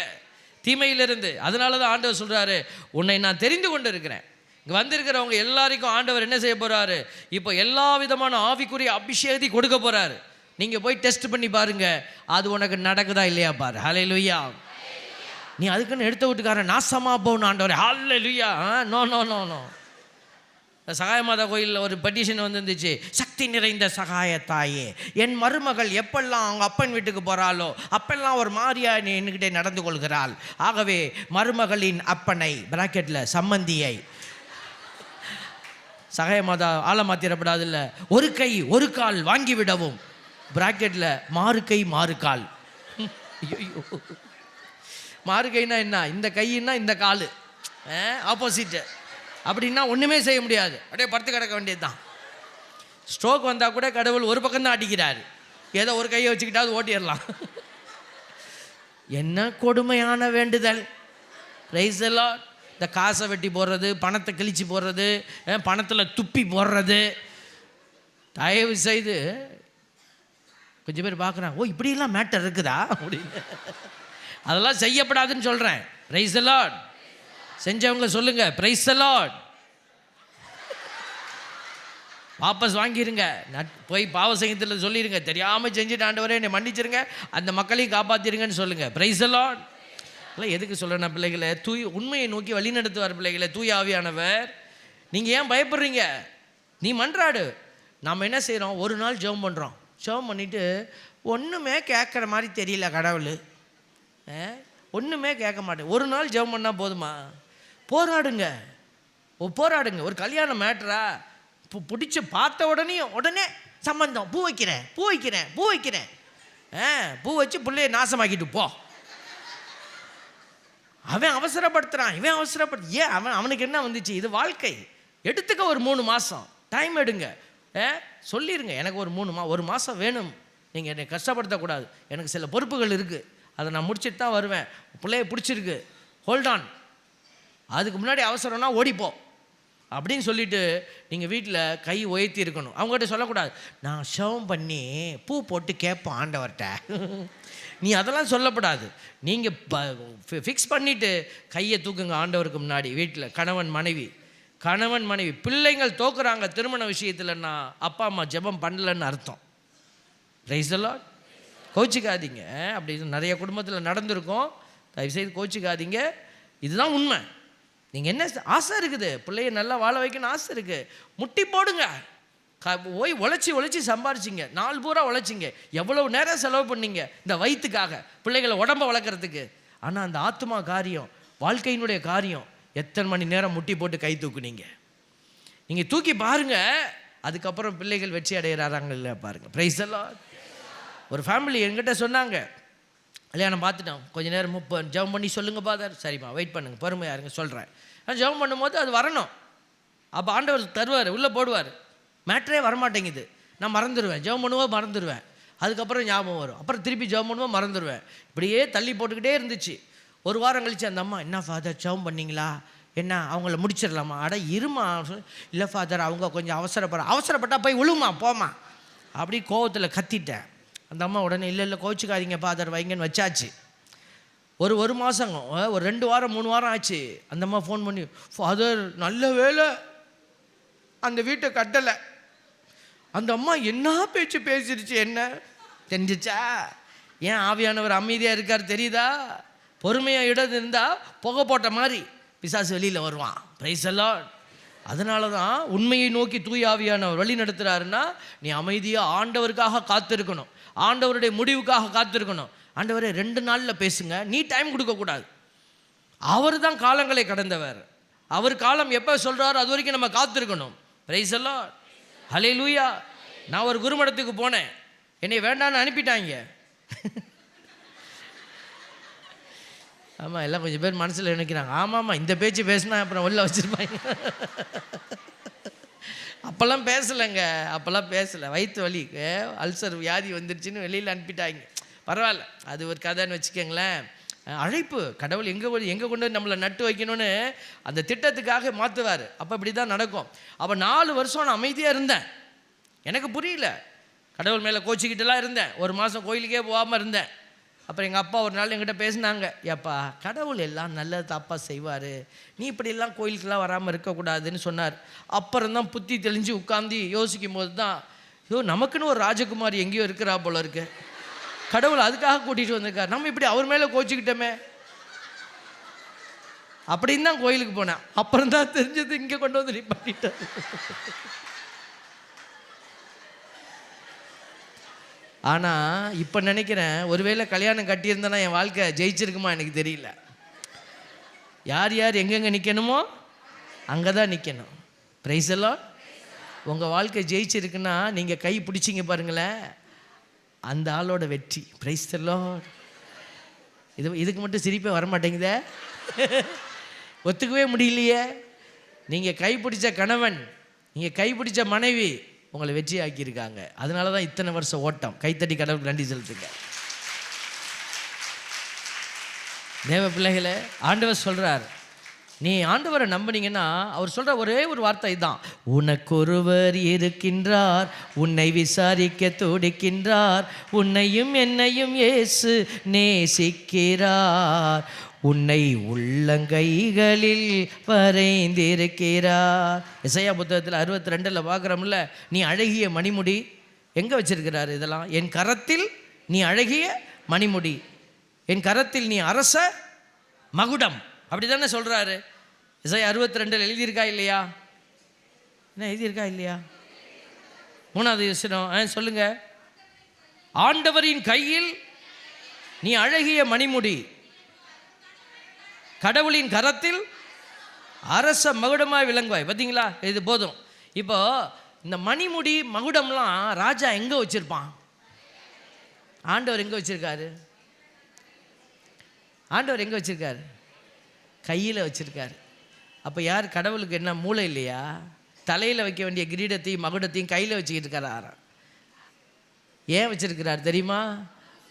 தீமையிலிருந்து? அதனால தான் ஆண்டவர் சொல்கிறாரு, உன்னை நான் தெரிந்து கொண்டு இருக்கிறேன். இங்கே வந்திருக்கிறவங்க எல்லாருக்கும் ஆண்டவர் என்ன செய்ய போகிறாரு? இப்போ எல்லா விதமான ஆவிக்குரிய அபிஷேகத்தை கொடுக்க போகிறாரு. நீங்கள் போய் டெஸ்ட் பண்ணி பாருங்கள், அது உனக்கு நடக்குதா இல்லையா பாரு. ஹல்லேலூயா. நீ அதுக்குன்னு எடுத்த வீட்டுக்காரன் நாசமாக போகணும் ஆண்டவர். Hallelujah. No no no no. Sagayamatha கோயிலில் ஒரு பெட்டிஷன் வந்துருந்துச்சு, சக்தி நிறைந்த சகாயத்தாயே, என் மருமகள் எப்பெல்லாம் அவங்க அப்பன் வீட்டுக்கு போகிறாளோ அப்பெல்லாம் ஒரு மாதிரியா என்கிட்ட நடந்து கொள்கிறாள். ஆகவே மருமகளின் அப்பனை பிராக்கெட்டில் சம்மந்தியை சகாயமாதா ஆள மாத்திரப்படாதில்ல, ஒரு கை ஒரு கால் வாங்கிவிடவும் பிராக்கெட்டில் மாறு கை மாறு கால். ஐயோ, மாறு கைனா என்ன? இந்த கையின்னா இந்த கால் ஆப்போசிட்டு. அப்படின்னா ஒன்றுமே செய்ய முடியாது, அப்படியே படுத்து கிடக்க வேண்டியது தான். ஸ்ட்ரோக் வந்தால் கூட கடவுள் ஒரு பக்கம் தான் அடிக்கிறார், ஏதோ ஒரு கையை வச்சுக்கிட்டாவது ஓட்டிடலாம். என்ன கொடுமையான வேண்டுதல். Price the Lord. இந்த காசை வெட்டி போடுறது, பணத்தை கிழிச்சு போடுறது, பணத்தில் துப்பி போடுறது, தயவு செய்து கொஞ்சம் பேர் பார்க்குறாங்க, ஓ இப்படிலாம் மேட்டர் இருக்குதா அப்படின்னு. அதெல்லாம் செய்யப்படாதுன்னு சொல்கிறேன். Price the Lord. செஞ்சவங்க சொல்லுங்க பிரைஸ் தி லார்ட். வாபஸ் வாங்கிருங்க. போய் பாவ சங்கத்தில் சொல்லிடுங்க, தெரியாமல் செஞ்சுட்டு ஆண்டவரே என்னை மன்னிச்சிருங்க, அந்த மக்களையும் காப்பாற்றிருங்கன்னு சொல்லுங்கள். Price the Lord. இல்லை எதுக்கு சொல்கிறேன்னா பிள்ளைகளை, உண்மையை நோக்கி வழி நடத்துவார் பிள்ளைகளை தூய ஆவியானவர். நீங்கள் ஏன் பயப்படுறீங்க? நீ மன்றாடு. நாம் என்ன செய்கிறோம்? ஒரு நாள் ஜெபம் பண்ணுறோம், ஜெபம் பண்ணிவிட்டு ஒன்றுமே கேட்குற மாதிரி தெரியல கடவுள், ஒன்றுமே கேட்க மாட்டேன். ஒரு நாள் ஜெபம் பண்ணால் போதுமா? போராடுங்க, போராடுங்க. ஒரு கல்யாண மேட்டரா பிடிச்சி பார்த்த உடனே சம்பந்தம், பூ வைக்கிறேன் பூ வைக்கிறேன் பூ வைக்கிறேன், பூ வச்சு பிள்ளைய நாசமாக்கிட்டு போ. அவன் அவசரப்படுத்துகிறான், இவன் அவசரப்படுத்து. ஏன் அவனுக்கு என்ன வந்துச்சு? இது வாழ்க்கை. எடுத்துக்க ஒரு 3 மாதம் டைம் எடுங்க. சொல்லிடுங்க, எனக்கு ஒரு மாதம் வேணும், நீங்கள் என்னை கஷ்டப்படுத்தக்கூடாது, எனக்கு சில பொறுப்புகள் இருக்குது, அதை நான் முடிச்சுட்டு தான் வருவேன், பிள்ளைய பிடிச்சிருக்கு, ஹோல்டான், அதுக்கு முன்னாடி அவசரம்னா ஓடிப்போ அப்படின்னு சொல்லிவிட்டு நீங்கள் வீட்டில் கை உயர்த்தி இருக்கணும். அவங்ககிட்ட சொல்லக்கூடாது, நான் ஷவம் பண்ணி பூ போட்டு கேட்போம் ஆண்டவர்கிட்ட. நீ அதெல்லாம் சொல்லப்படாது. நீங்கள் ஃபிக்ஸ் பண்ணிவிட்டு கையை தூக்குங்க ஆண்டவருக்கு முன்னாடி. வீட்டில் கணவன் மனைவி கணவன் மனைவி பிள்ளைங்கள் தோக்குறாங்க திருமண விஷயத்துலன்னா அப்பா அம்மா ஜெபம் பண்ணலன்னு அர்த்தம். Praise the lord. கோச்சிக்காதீங்க. அப்படி நிறைய குடும்பத்தில் நடந்திருக்கும். தயவுசெய்து கோச்சிக்காதீங்க. இதுதான் உண்மை. நீங்கள் என்ன ஆசை இருக்குது, பிள்ளைய நல்லா வாழ வைக்கணும்னு ஆசை இருக்குது, முட்டி போடுங்க. போய் உழைச்சி சம்பாரிச்சிங்க, நாள் பூரா உழைச்சிங்க, எவ்வளோ நேரம் செலவு பண்ணீங்க இந்த வயிற்றுக்காக, பிள்ளைகளை உடம்பை வளர்க்குறதுக்கு. ஆனால் அந்த ஆத்மா காரியம், வாழ்க்கையினுடைய காரியம், எத்தனை மணி நேரம் முட்டி போட்டு கை தூக்குனீங்க? நீங்கள் தூக்கி பாருங்கள். அதுக்கப்புறம் பிள்ளைகள் வெற்றி அடைகிறாங்க இல்லை பாருங்கள். Price the Lord. ஒரு ஃபேமிலி என்கிட்ட சொன்னாங்க, கல்யாணம் பார்த்துட்டோம், கொஞ்சம் நேரம் ஜெபம் பண்ணி சொல்லுங்க பாதர். சரிம்மா வெயிட் பண்ணுங்கள், பொறுமையாக இருங்க சொல்கிறேன். நான் ஜெபம் பண்ணும்போது அது வரணும். அப்போ ஆண்டவர் தருவார், உள்ளே போடுவார். மேட்ரே வரமாட்டேங்குது. நான் மறந்துடுவேன், ஜெபம் பண்ணுவோம் மறந்துடுவேன். அதுக்கப்புறம் ஞாபகம் வரும், அப்புறம் திருப்பி ஜெபம் பண்ணுவோம் மறந்துடுவேன். இப்படியே தள்ளி போட்டுக்கிட்டே இருந்துச்சு. ஒரு வாரம் கழிச்சு அந்த அம்மா, என்ன ஃபாதர் ஜெபம் பண்ணிங்களா, என்ன அவங்கள முடிச்சிடலாமா? அட இருமா. இல்லை ஃபாதர் அவங்க கொஞ்சம் அவசரப்பட்டால் போய் விழுமா போமா அப்படி கோவத்தில் கத்திட்டேன். அந்த அம்மா உடனே இல்லை கோச்சிக்காதீங்க ஃபாதர் வைங்கன்னு வச்சாச்சு. ஒரு மாதம், ஒரு 2 வாரம் 3 வாரம் ஆச்சு. அந்த அம்மா ஃபோன் பண்ணி, ஃபாதர் நல்ல வேலை அந்த வீட்டை கட்டலை. அந்த அம்மா என்ன பேச்சு பேசிடுச்சு, என்ன தெரிஞ்சிச்சா? ஏன் ஆவியானவர் அமைதியாக இருக்கார் தெரியுதா? பொறுமையாக இடம் இருந்தால் புகை போட்ட மாதிரி பிசாசு வெளியில் வருவான். Price the Lord. அதனால தான் உண்மையை நோக்கி தூய ஆவியானவர் வழி நடத்துகிறாருன்னா, நீ அமைதியாக ஆண்டவருக்காக காத்திருக்கணும், ஆண்டவருடைய முடிவுக்காக காத்திருக்கணும். ஆண்டவரே 2 நாளில் பேசுங்க, நீ டைம் கொடுக்கக்கூடாது. அவர் தான் காலங்களை கடந்தவர். அவர் காலம் எப்போ சொல்கிறாரோ அது வரைக்கும் நம்ம காத்திருக்கணும். Praise the lord. ஹல்லேலூயா. நான் ஒரு குருமடத்துக்கு போனேன், என்னை வேண்டான்னு அனுப்பிட்டாங்க. ஆமாம், எல்லாம் கொஞ்சம் பேர் மனசில் நினைக்கிறாங்க, ஆமாம் இந்த பேச்சு பேசினா அப்புறம் உள்ள வச்சுருப்பாங்க. அப்போல்லாம் பேசலை, வயிற்று வலி அல்சர் வியாதி வந்துருச்சுன்னு வெளியில் அனுப்பிட்டாங்க. பரவாயில்ல, அது ஒரு கதைன்னு வச்சுக்கோங்களேன். அழைப்பு கடவுள் எங்கே கொண்டு நம்மளை நட்டு வைக்கணும்னு அந்த திட்டத்துக்காக மாற்றுவார். அப்போ இப்படி தான் நடக்கும். அப்போ 4 வருஷம் நான் அமைதியாக இருந்தேன். எனக்கு புரியல, கடவுள் மேலே கோச்சிக்கிட்டுலாம் இருந்தேன். 1 மாதம் கோயிலுக்கே போகாமல் இருந்தேன். அப்புறம் எங்கள் அப்பா ஒரு நாள் என்கிட்ட பேசினாங்க, ஏப்பா கடவுள் எல்லாம் நல்லது தப்பாக செய்வார், நீ இப்படியெல்லாம் கோயிலுக்கெல்லாம் வராமல் இருக்கக்கூடாதுன்னு சொன்னார். அப்புறம் தான் புத்தி தெளிஞ்சு உட்காந்து யோசிக்கும் போது தான், நமக்குன்னு ஒரு ராஜகுமாரி எங்கேயோ இருக்கிறா போல இருக்கு, கடவுள் அதுக்காக கூட்டிகிட்டு வந்திருக்கார், நம்ம இப்படி அவர் மேலே கோச்சிக்கிட்டோமே அப்படின்னு தான் கோயிலுக்கு போனேன். அப்புறம் தான் தெரிஞ்சது இங்கே கொண்டு வந்து நீ பண்ணிட்டார். ஆனால் இப்போ நினைக்கிறேன், ஒருவேளை கல்யாணம் கட்டியிருந்தேன்னா என் வாழ்க்கை ஜெயிச்சிருக்குமா எனக்கு தெரியல. யார் எங்கெங்கே நிற்கணுமோ அங்கே தான் நிற்கணும். Price the Lord. உங்கள் வாழ்க்கை ஜெயிச்சிருக்குன்னா நீங்கள் கை பிடிச்சிங்க பாருங்களேன், அந்த ஆளோட வெற்றி. Price the Lord. இதுக்கு மட்டும் சிரிப்பே வரமாட்டேங்குதே, ஒத்துக்கவே முடியலையே. நீங்கள் கைப்பிடிச்ச கணவன், நீங்கள் கைப்பிடிச்ச மனைவி உங்களை வெற்றி ஆக்கியிருக்காங்க. அதனால தான் இத்தனை வருஷம் ஓட்டம். கைத்தட்டி கடவுளுக்கு நன்றி செலுத்துங்க. தேவ பிள்ளைகளை, ஆண்டவர் சொல்கிறார், நீ ஆண்டவரை நம்பினீங்கன்னா அவர் சொல்கிற ஒரே ஒரு வார்த்தை தான், உனக்கொருவர் இருக்கின்றார், உன்னை விசாரிக்க துடிக்கின்றார், உன்னையும் என்னையும் இயேசு நேசிக்கிறார், உன்னை உள்ளங்கைகளில் வரைந்திருக்கிறார். எசையா புத்தகத்தில் 62 பார்க்குறோம்ல, நீ அழகிய மணிமுடி எங்கே வச்சிருக்கிறார்? இதெல்லாம் என் கரத்தில் நீ அழகிய மணிமுடி, என் கரத்தில் நீ அரச மகுடம், அப்படி தானே சொல்கிறாரு. எசையா 62 எழுதியிருக்கா இல்லையா? என்ன எழுதியிருக்கா இல்லையா? 3வது வசனம் சொல்லுங்க. ஆண்டவரின் கையில் நீ அழகிய மணிமுடி, கடவுளின் கரத்தில் அரச மகுடமாய் விளங்குவாய். பார்த்தீங்களா? இது போதும். இப்போ இந்த மணிமுடி மகுடம்லாம் ராஜா எங்கே வச்சிருப்பான்? ஆண்டவர் எங்கே வச்சிருக்காரு? ஆண்டவர் எங்கே வச்சிருக்காரு? கையில் வச்சிருக்காரு. அப்போ யார்? கடவுளுக்கு என்ன மூளை இல்லையா? தலையில் வைக்க வேண்டிய கிரீடத்தையும் மகுடத்தையும் கையில் வச்சுக்கிட்டு இருக்காரா? ஏன் வச்சிருக்கிறார் தெரியுமா?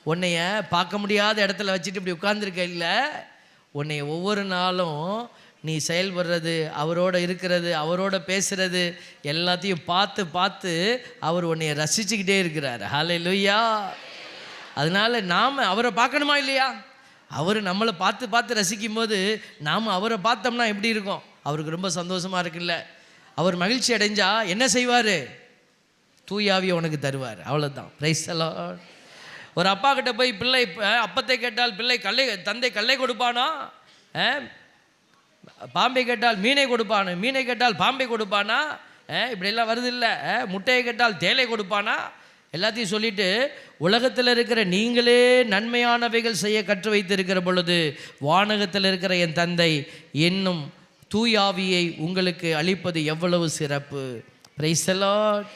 உன்னைய பார்க்க முடியாத இடத்துல வச்சுட்டு இப்படி உட்கார்ந்துருக்க இல்லை, உன்னை ஒவ்வொரு நாளும் நீ செயல்படுறது, அவரோட இருக்கிறது, அவரோட பேசுகிறது எல்லாத்தையும் பார்த்து அவர் உன்னை ரசிச்சுக்கிட்டே இருக்கிறார். ஹல்லேலூயா. அதனால் நாம் அவரை பார்க்கணுமா இல்லையா? அவர் நம்மளை பார்த்து ரசிக்கும் போது நாம் அவரை பார்த்தோம்னா எப்படி இருக்கும்? அவருக்கு ரொம்ப சந்தோஷமாக இருக்குல்ல. அவர் மகிழ்ச்சி அடைஞ்சா என்ன செய்வார்? தூயாவியை உனக்கு தருவார். அவ்வளோதான். Price the Lord. ஒரு அப்பா கிட்ட போய் பிள்ளை அப்பத்தை கேட்டால் தந்தை கல்லை கொடுப்பானா? பாம்பை கேட்டால் மீனை கொடுப்பானா? மீனை கேட்டால் பாம்பை கொடுப்பானா? இப்படியெல்லாம் வருது இல்லை. முட்டையை கேட்டால் தேலை கொடுப்பானா? எல்லாத்தையும் சொல்லிட்டு உலகத்தில் இருக்கிற நீங்களே நன்மையானவைகள் செய்ய கற்று வைத்திருக்கிற பொழுது வானகத்தில் இருக்கிற என் தந்தை என்னும் தூயாவியை உங்களுக்கு அளிப்பது எவ்வளவு சிறப்பு. Price the Lord.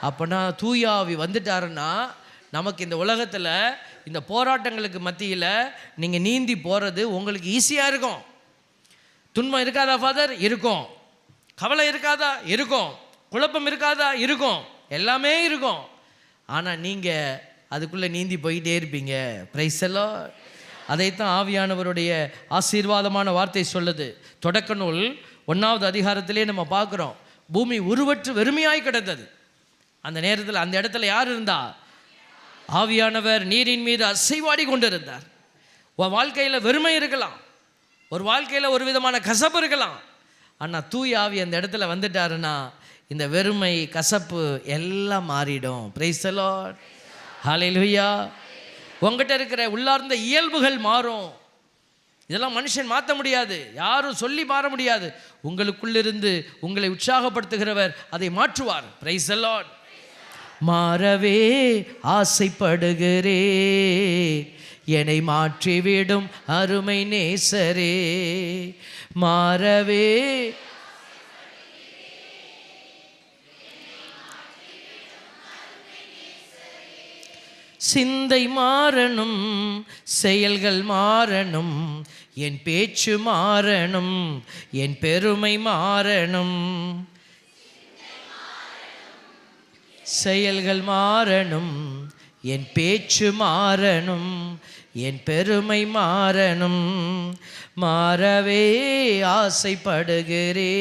அப்போனா தூயாவி வந்துட்டாருன்னா நமக்கு இந்த உலகத்தில் இந்த போராட்டங்களுக்கு மத்தியில் நீங்கள் நீந்தி போகிறது உங்களுக்கு ஈஸியாக இருக்கும். துன்பம் இருக்காதா ஃபாதர்? இருக்கும். கவலை இருக்காதா? இருக்கும். குழப்பம் இருக்காதா? இருக்கும். எல்லாமே இருக்கும். ஆனால் நீங்கள் அதுக்குள்ளே நீந்தி போயிட்டே இருப்பீங்க. Price the Lord. அதைத்தான் ஆவியானவருடைய ஆசீர்வாதமான வார்த்தை சொல்லுது. தொடக்க நூல் 1வது அதிகாரத்திலே நம்ம பார்க்குறோம். பூமி உருவற்று வெறுமையாய் கிடந்தது. அந்த நேரத்தில் அந்த இடத்துல யார் இருந்தா? ஆவியானவர் நீரின் மீது அசைவாடி கொண்டு இருந்தார். உன் வாழ்க்கையில் வெறுமை இருக்கலாம், ஒரு வாழ்க்கையில் ஒரு விதமான கசப்பு இருக்கலாம். ஆனால் தூய ஆவி அந்த இடத்துல வந்துட்டாருன்னா இந்த வெறுமை கசப்பு எல்லாம் மாறிடும். Praise the lord. ஹல்லேலூயா. உங்ககிட்ட இருக்கிற உள்ளார்ந்த இயல்புகள் மாறும். இதெல்லாம் மனுஷன் மாற்ற முடியாது, யாரும் சொல்லி மாற முடியாது. உங்களுக்குள்ளிருந்து உங்களை உற்சாகப்படுத்துகிறவர் அதை மாற்றுவார். Price the Lord. மாறவே ஆசைப்படுகிறே, என்னை மாற்றிவிடும் அருமை நேசரே. மாறவே சிந்தை மாறணும், செயல்கள் மாறணும், என் பேச்சு மாறணும், என் பெருமை மாறணும். செயல்கள் மாறணும், என் பேச்சு மாறணும், என் பெருமை மாறணும். மாறவே ஆசைப்படுகிறே,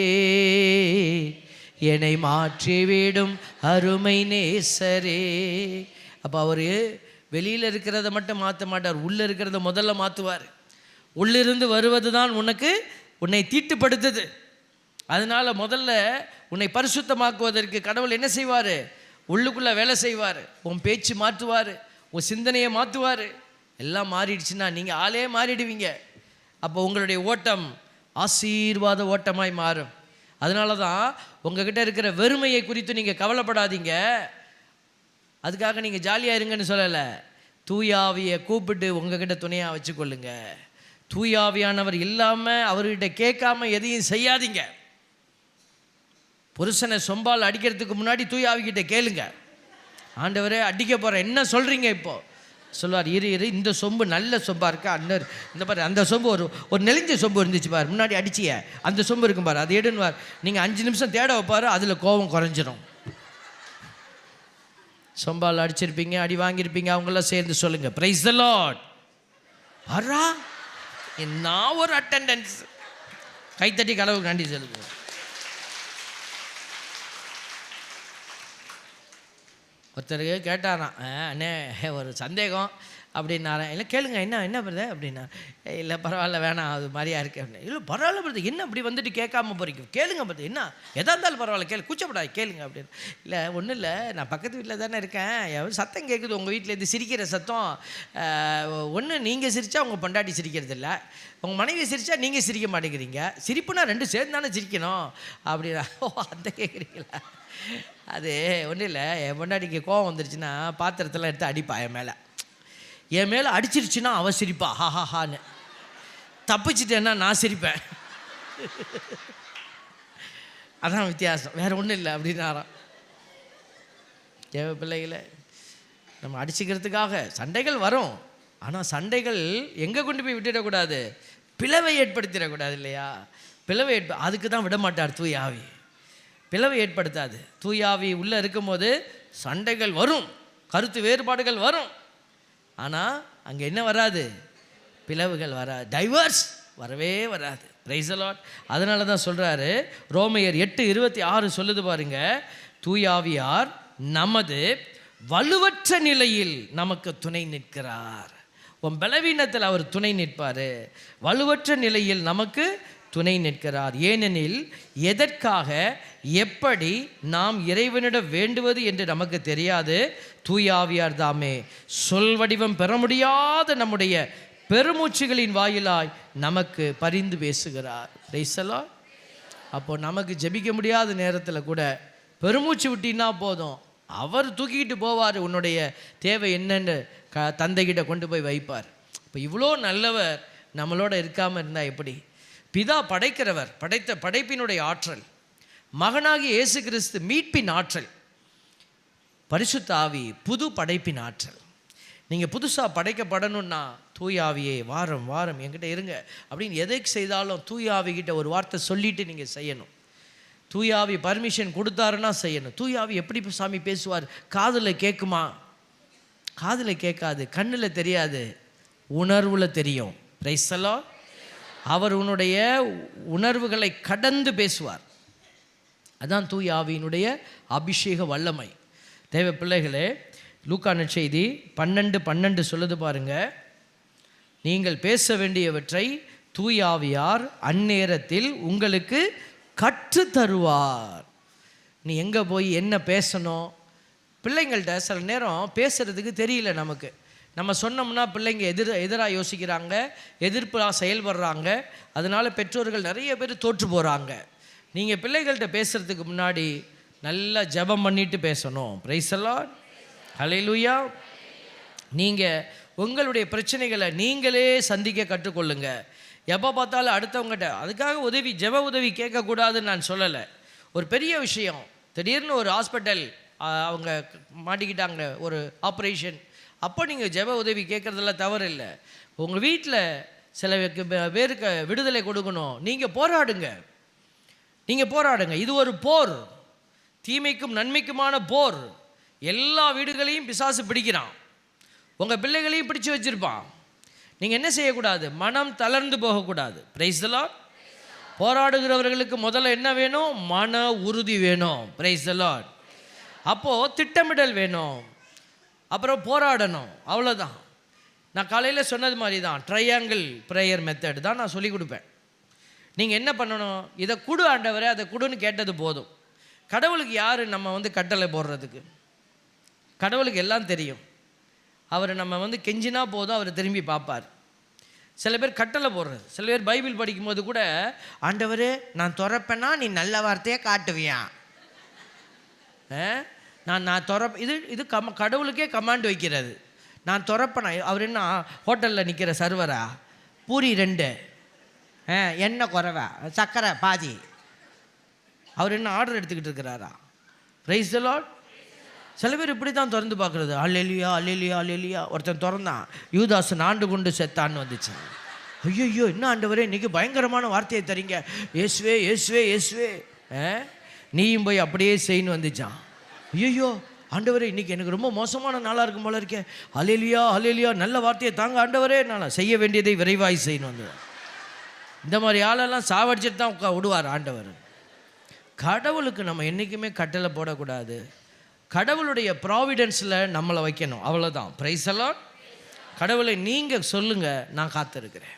என்னை மாற்றிவிடும் அருமை நேசரே. அப்போ அவர் வெளியில் இருக்கிறத மட்டும் மாற்ற மாட்டார், உள்ளே இருக்கிறத முதல்ல மாற்றுவார். உள்ளிருந்து வருவது தான் உன்னை தீட்டுப்படுத்துது. அதனால் முதல்ல உன்னை பரிசுத்தமாக்குவதற்கு கடவுள் என்ன செய்வார்? உள்ளுக்குள்ளே வேலை செய்வார். உன் பேச்சு மாற்றுவார், உன் சிந்தனையை மாற்றுவார். எல்லாம் மாறிடுச்சுன்னா நீங்கள் ஆளே மாறிடுவீங்க. அப்போ உங்களுடைய ஓட்டம் ஆசீர்வாத ஓட்டமாய் மாறும். அதனால தான் உங்ககிட்ட இருக்கிற வெறுமையை குறித்து நீங்கள் கவலைப்படாதீங்க. அதுக்காக நீங்கள் ஜாலியாக இருங்கன்னு சொல்லலை. தூயாவியை கூப்பிட்டு உங்ககிட்ட துணையாக வச்சுக்கொள்ளுங்க. தூயாவியானவர் இல்லாமல் அவர்கிட்ட கேட்காம எதையும் செய்யாதீங்க. புருஷனை சொம்பால் அடிக்கிறதுக்கு முன்னாடி தூயாவிக்கிட்ட கேளுங்க. ஆண்டவரே அடிக்க போகிறேன், என்ன சொல்கிறீங்க? இப்போ சொல்லுவார், இரு இந்த சொம்பு நல்ல சொம்பாக இருக்கா? அண்ணர் இந்த பாரு, அந்த சொம்பு ஒரு நெளிஞ்ச சொம்பு இருந்துச்சு பாரு, முன்னாடி அடிச்சிய அந்த சொம்பு இருக்கும் பாரு, அது எடுன்னுவார். நீங்கள் 5 நிமிஷம் தேட வைப்பார், அதில் கோபம் குறைஞ்சிரும். சொம்பால் அடிச்சிருப்பீங்க, அடி வாங்கியிருப்பீங்க, அவங்களாம் சேர்ந்து சொல்லுங்கள், பிரைஸ் தி லார்ட். வரா என்ன ஒரு அட்டெண்டன்ஸ், கைத்தட்டி கடவுள் நன்றி சொல்லுங்க. ஒருத்தர் கேட்டாராம், அண்ணே ஒரு சந்தேகம் அப்படின்னாரன். இல்லை கேளுங்க, என்ன வருது அப்படின்னா. இல்லை பரவாயில்ல வேணாம், அது மாதிரியா இருக்கு அப்படின்னா. இல்லை பரவாயில்ல வருது, என்ன அப்படி வந்துட்டு கேட்காம போகிறீங்க, கேளுங்க பார்த்து, என்ன எதாக இருந்தாலும் பரவாயில்ல கேளு, கூச்சப்படாது கேளுங்க அப்படின்னு. இல்லை ஒன்றும் இல்லை, நான் பக்கத்து வீட்டில் தானே இருக்கேன், எவ்வளோ சத்தம் கேட்குது உங்கள் வீட்டிலேருந்து, சிரிக்கிற சத்தம். ஒன்று நீங்கள் சிரித்தா உங்கள் பொண்டாட்டி சிரிக்கிறது இல்லை, உங்கள் மனைவி சிரித்தா நீங்கள் சிரிக்க மாட்டேங்கிறீங்க. சிரிப்புனா 2 சேர்ந்து தானே சிரிக்கணும் அப்படின்னா. ஓ அந்த கேட்குறீங்களா? அது ஒன்றும் இல்லை, என் பொண்டாட்டிக்கு கோவம் வந்துருச்சுன்னா பாத்திரத்தெல்லாம் எடுத்து அடிப்பா என் மேலே அடிச்சிருச்சுன்னா அவள் சிரிப்பா ஹான்னு, தப்பிச்சிட்டேன்னா நான் சிரிப்பேன். அதான் வித்தியாசம், வேறு ஒன்றும் இல்லை அப்படின்னாராம். தேவ பிள்ளைகளை நம்ம அடிச்சுக்கிறதுக்காக சண்டைகள் வரும், ஆனால் சண்டைகள் எங்கே கொண்டு போய் விட்டுடக்கூடாது, பிளவை ஏற்படுத்திடக்கூடாது இல்லையா? பிளவை அதுக்கு தான் விட மாட்டார் தூயாவி, பிளவை ஏற்படுத்தாது. தூயாவி உள்ளே இருக்கும்போது சண்டைகள் வரும், கருத்து வேறுபாடுகள் வரும், ஆனால் அங்கே என்ன வராது, பிளவுகள் வராது, டைவர்ஸ் வரவே வராது. Price the Lord. அதனால தான் சொல்கிறாரு, ரோமையர் 8:26 சொல்லுது பாருங்க, தூயாவியார் நமது வலுவற்ற நிலையில் நமக்கு துணை நிற்கிறார். உன் பலவீனத்தில் அவர் துணை நிற்பார், வலுவற்ற நிலையில் நமக்கு துணை நிற்கிறார். ஏனெனில் எதற்காக எப்படி நாம் இறைவனிடம் வேண்டுவது என்று நமக்கு தெரியாது. தூயாவியார் தாமே சொல் வடிவம் பெற முடியாத நம்முடைய பெருமூச்சுகளின் வாயிலாய் நமக்கு பரிந்து பேசுகிறார். Price the Lord. அப்போ நமக்கு ஜெபிக்க முடியாத நேரத்தில் கூட பெருமூச்சு விட்டின்னா போதும், அவர் தூக்கிட்டு போவார். உன்னுடைய தேவை என்னன்னு தந்தைகிட்ட கொண்டு போய் வைப்பார். இப்போ இவ்வளோ நல்லவர் நம்மளோட இருக்காமல் இருந்தால் எப்படி? பிதா படைக்கிறவர், படைத்த படைப்பினுடைய ஆற்றல், மகனாகி இயேசு கிறிஸ்து மீட்பின் ஆற்றல், பரிசுத்த ஆவி புது படைப்பின் ஆற்றல். நீங்கள் புதுசாக படைக்கப்படணும்னா தூயாவியே வாரம் வாரம் என்கிட்ட இருங்க அப்படின்னு எதை செய்தாலும் தூயாவிகிட்ட ஒரு வார்த்தை சொல்லிவிட்டு நீங்கள் செய்யணும். தூயாவி பர்மிஷன் கொடுத்தாருன்னா செய்யணும். தூயாவி எப்படி சாமி பேசுவார்? காதில் கேட்குமா? காதில் கேட்காது, கண்ணில் தெரியாது, உணர்வில் தெரியும். Price the Lord. அவர் உன்னுடைய உணர்வுகளை கடந்து பேசுவார். அதான் தூயாவியினுடைய அபிஷேக வல்லமை. தேவ பிள்ளைகளே, லூக்கா நற்செய்தி 12:12 சொல்லுது பாருங்க, நீங்கள் பேச வேண்டியவற்றை தூயாவியார் அந்நேரத்தில் உங்களுக்கு கற்று தருவார். நீ எங்கே போய் என்ன பேசணும்? பிள்ளைங்கள்ட்ட சில நேரம் பேசுகிறதுக்கு தெரியல நமக்கு. நம்ம சொன்னோம்னா பிள்ளைங்க எதிராக யோசிக்கிறாங்க, எதிர்ப்பாக செயல்படுறாங்க. அதனால் பெற்றோர்கள் நிறைய பேர் தோற்று போகிறாங்க. நீங்கள் பிள்ளைகள்கிட்ட பேசுகிறதுக்கு முன்னாடி நல்லா ஜெபம் பண்ணிட்டு பேசணும். Praise the lord. ஹல்லேலூயா. நீங்கள் உங்களுடைய பிரச்சனைகளை நீங்களே சந்திக்க கற்றுக்கொள்ளுங்க. எப்போ பார்த்தாலும் அடுத்தவங்ககிட்ட அதுக்காக உதவி, ஜெப உதவி கேட்கக்கூடாதுன்னு நான் சொல்லலை. ஒரு பெரிய விஷயம், திடீர்னு ஒரு ஹாஸ்பிட்டல் அவங்க மாட்டிக்கிட்டாங்க, ஒரு ஆப்ரேஷன், அப்போ நீங்கள் ஜெப உதவி கேட்குறதெல்லாம் தவறு இல்லை. உங்கள் வீட்டில் சில பேருக்கு விடுதலை கொடுக்கணும், நீங்கள் போராடுங்க, நீங்கள் போராடுங்க. இது ஒரு போர், தீமைக்கும் நன்மைக்குமான போர். எல்லா வீடுகளையும் பிசாசு பிடிக்கிறான், உங்கள் பிள்ளைகளையும் பிடிச்சு வச்சுருப்பான். நீங்கள் என்ன செய்யக்கூடாது? மனம் தளர்ந்து போகக்கூடாது. Price the Lord. போராடுகிறவர்களுக்கு முதல்ல என்ன வேணும்? மன உறுதி வேணும். Price the Lord. அப்போது திட்டமிடல் வேணும், அப்புறம் போராடணும். அவ்வளோதான். நான் காலையில் சொன்னது மாதிரி தான், ட்ரையாங்கிள் ப்ரேயர் மெத்தட் தான் நான் சொல்லிக் கொடுப்பேன். நீங்கள் என்ன பண்ணணும்? இதை கொடு ஆண்டவரே, அதை கொடுன்னு கேட்டது போதும். கடவுளுக்கு யார் நம்ம கட்டளை போடுறதுக்கு? கடவுளுக்கு எல்லாம் தெரியும். அவர் நம்ம கெஞ்சினா போதும், அவர் திரும்பி பார்ப்பார். சில பேர் கட்டளை போடுறது, சில பேர் பைபிள் படிக்கும்போது கூட, ஆண்டவரே நான் திறப்பேன்னா நீ நல்ல வார்த்தையை காட்டுவியா, நான் இது கடவுளுக்கே கமாண்ட் வைக்கிறது. நான் திறப்பேனா? அவர் என்ன ஹோட்டலில் நிற்கிற சர்வரா? பூரி 2, எண்ணெய் குறைவா, சர்க்கரை பாதி, அவர் என்ன ஆர்டர் எடுத்துக்கிட்டு இருக்கிறாரா? Price the Lord. சில பேர் இப்படி தான் திறந்து பார்க்குறது. அல்லேலூயா அல்லேலூயா அல்லேலூயா. ஒருத்தன் திறந்தான், யூதாஸ் நாண்டு கொண்டு செத்தான்னு வந்துச்சு. ஐயோ என்ன ஆண்டவரே இன்றைக்கி பயங்கரமான வார்த்தையை தரீங்க, இயேசுவே இயேசுவே இயேசுவே, நீயும் போய் அப்படியே செய்யணும் வந்துச்சான். ஐயோ ஆண்டவரே இன்றைக்கி எனக்கு ரொம்ப மோசமான நாளாக இருக்கும் போல இருக்கேன், அல்லேலூயா அல்லேலூயா, நல்ல வார்த்தையை தாங்க ஆண்டவரே, நான் செய்ய வேண்டியதை விரைவாய் செய்யணும் வந்து. இந்த மாதிரி ஆளெல்லாம் சாவடிச்சிட்டு தான் விடுவார் ஆண்டவர். கடவுளுக்கு நம்ம என்றைக்குமே கட்டளை போடக்கூடாது. கடவுளுடைய ப்ராவிடன்ஸில் நம்மளை வைக்கணும், அவ்வளோதான். Price the Lord. கடவுளை நீங்கள் சொல்லுங்கள், நான் காத்திருக்கிறேன்,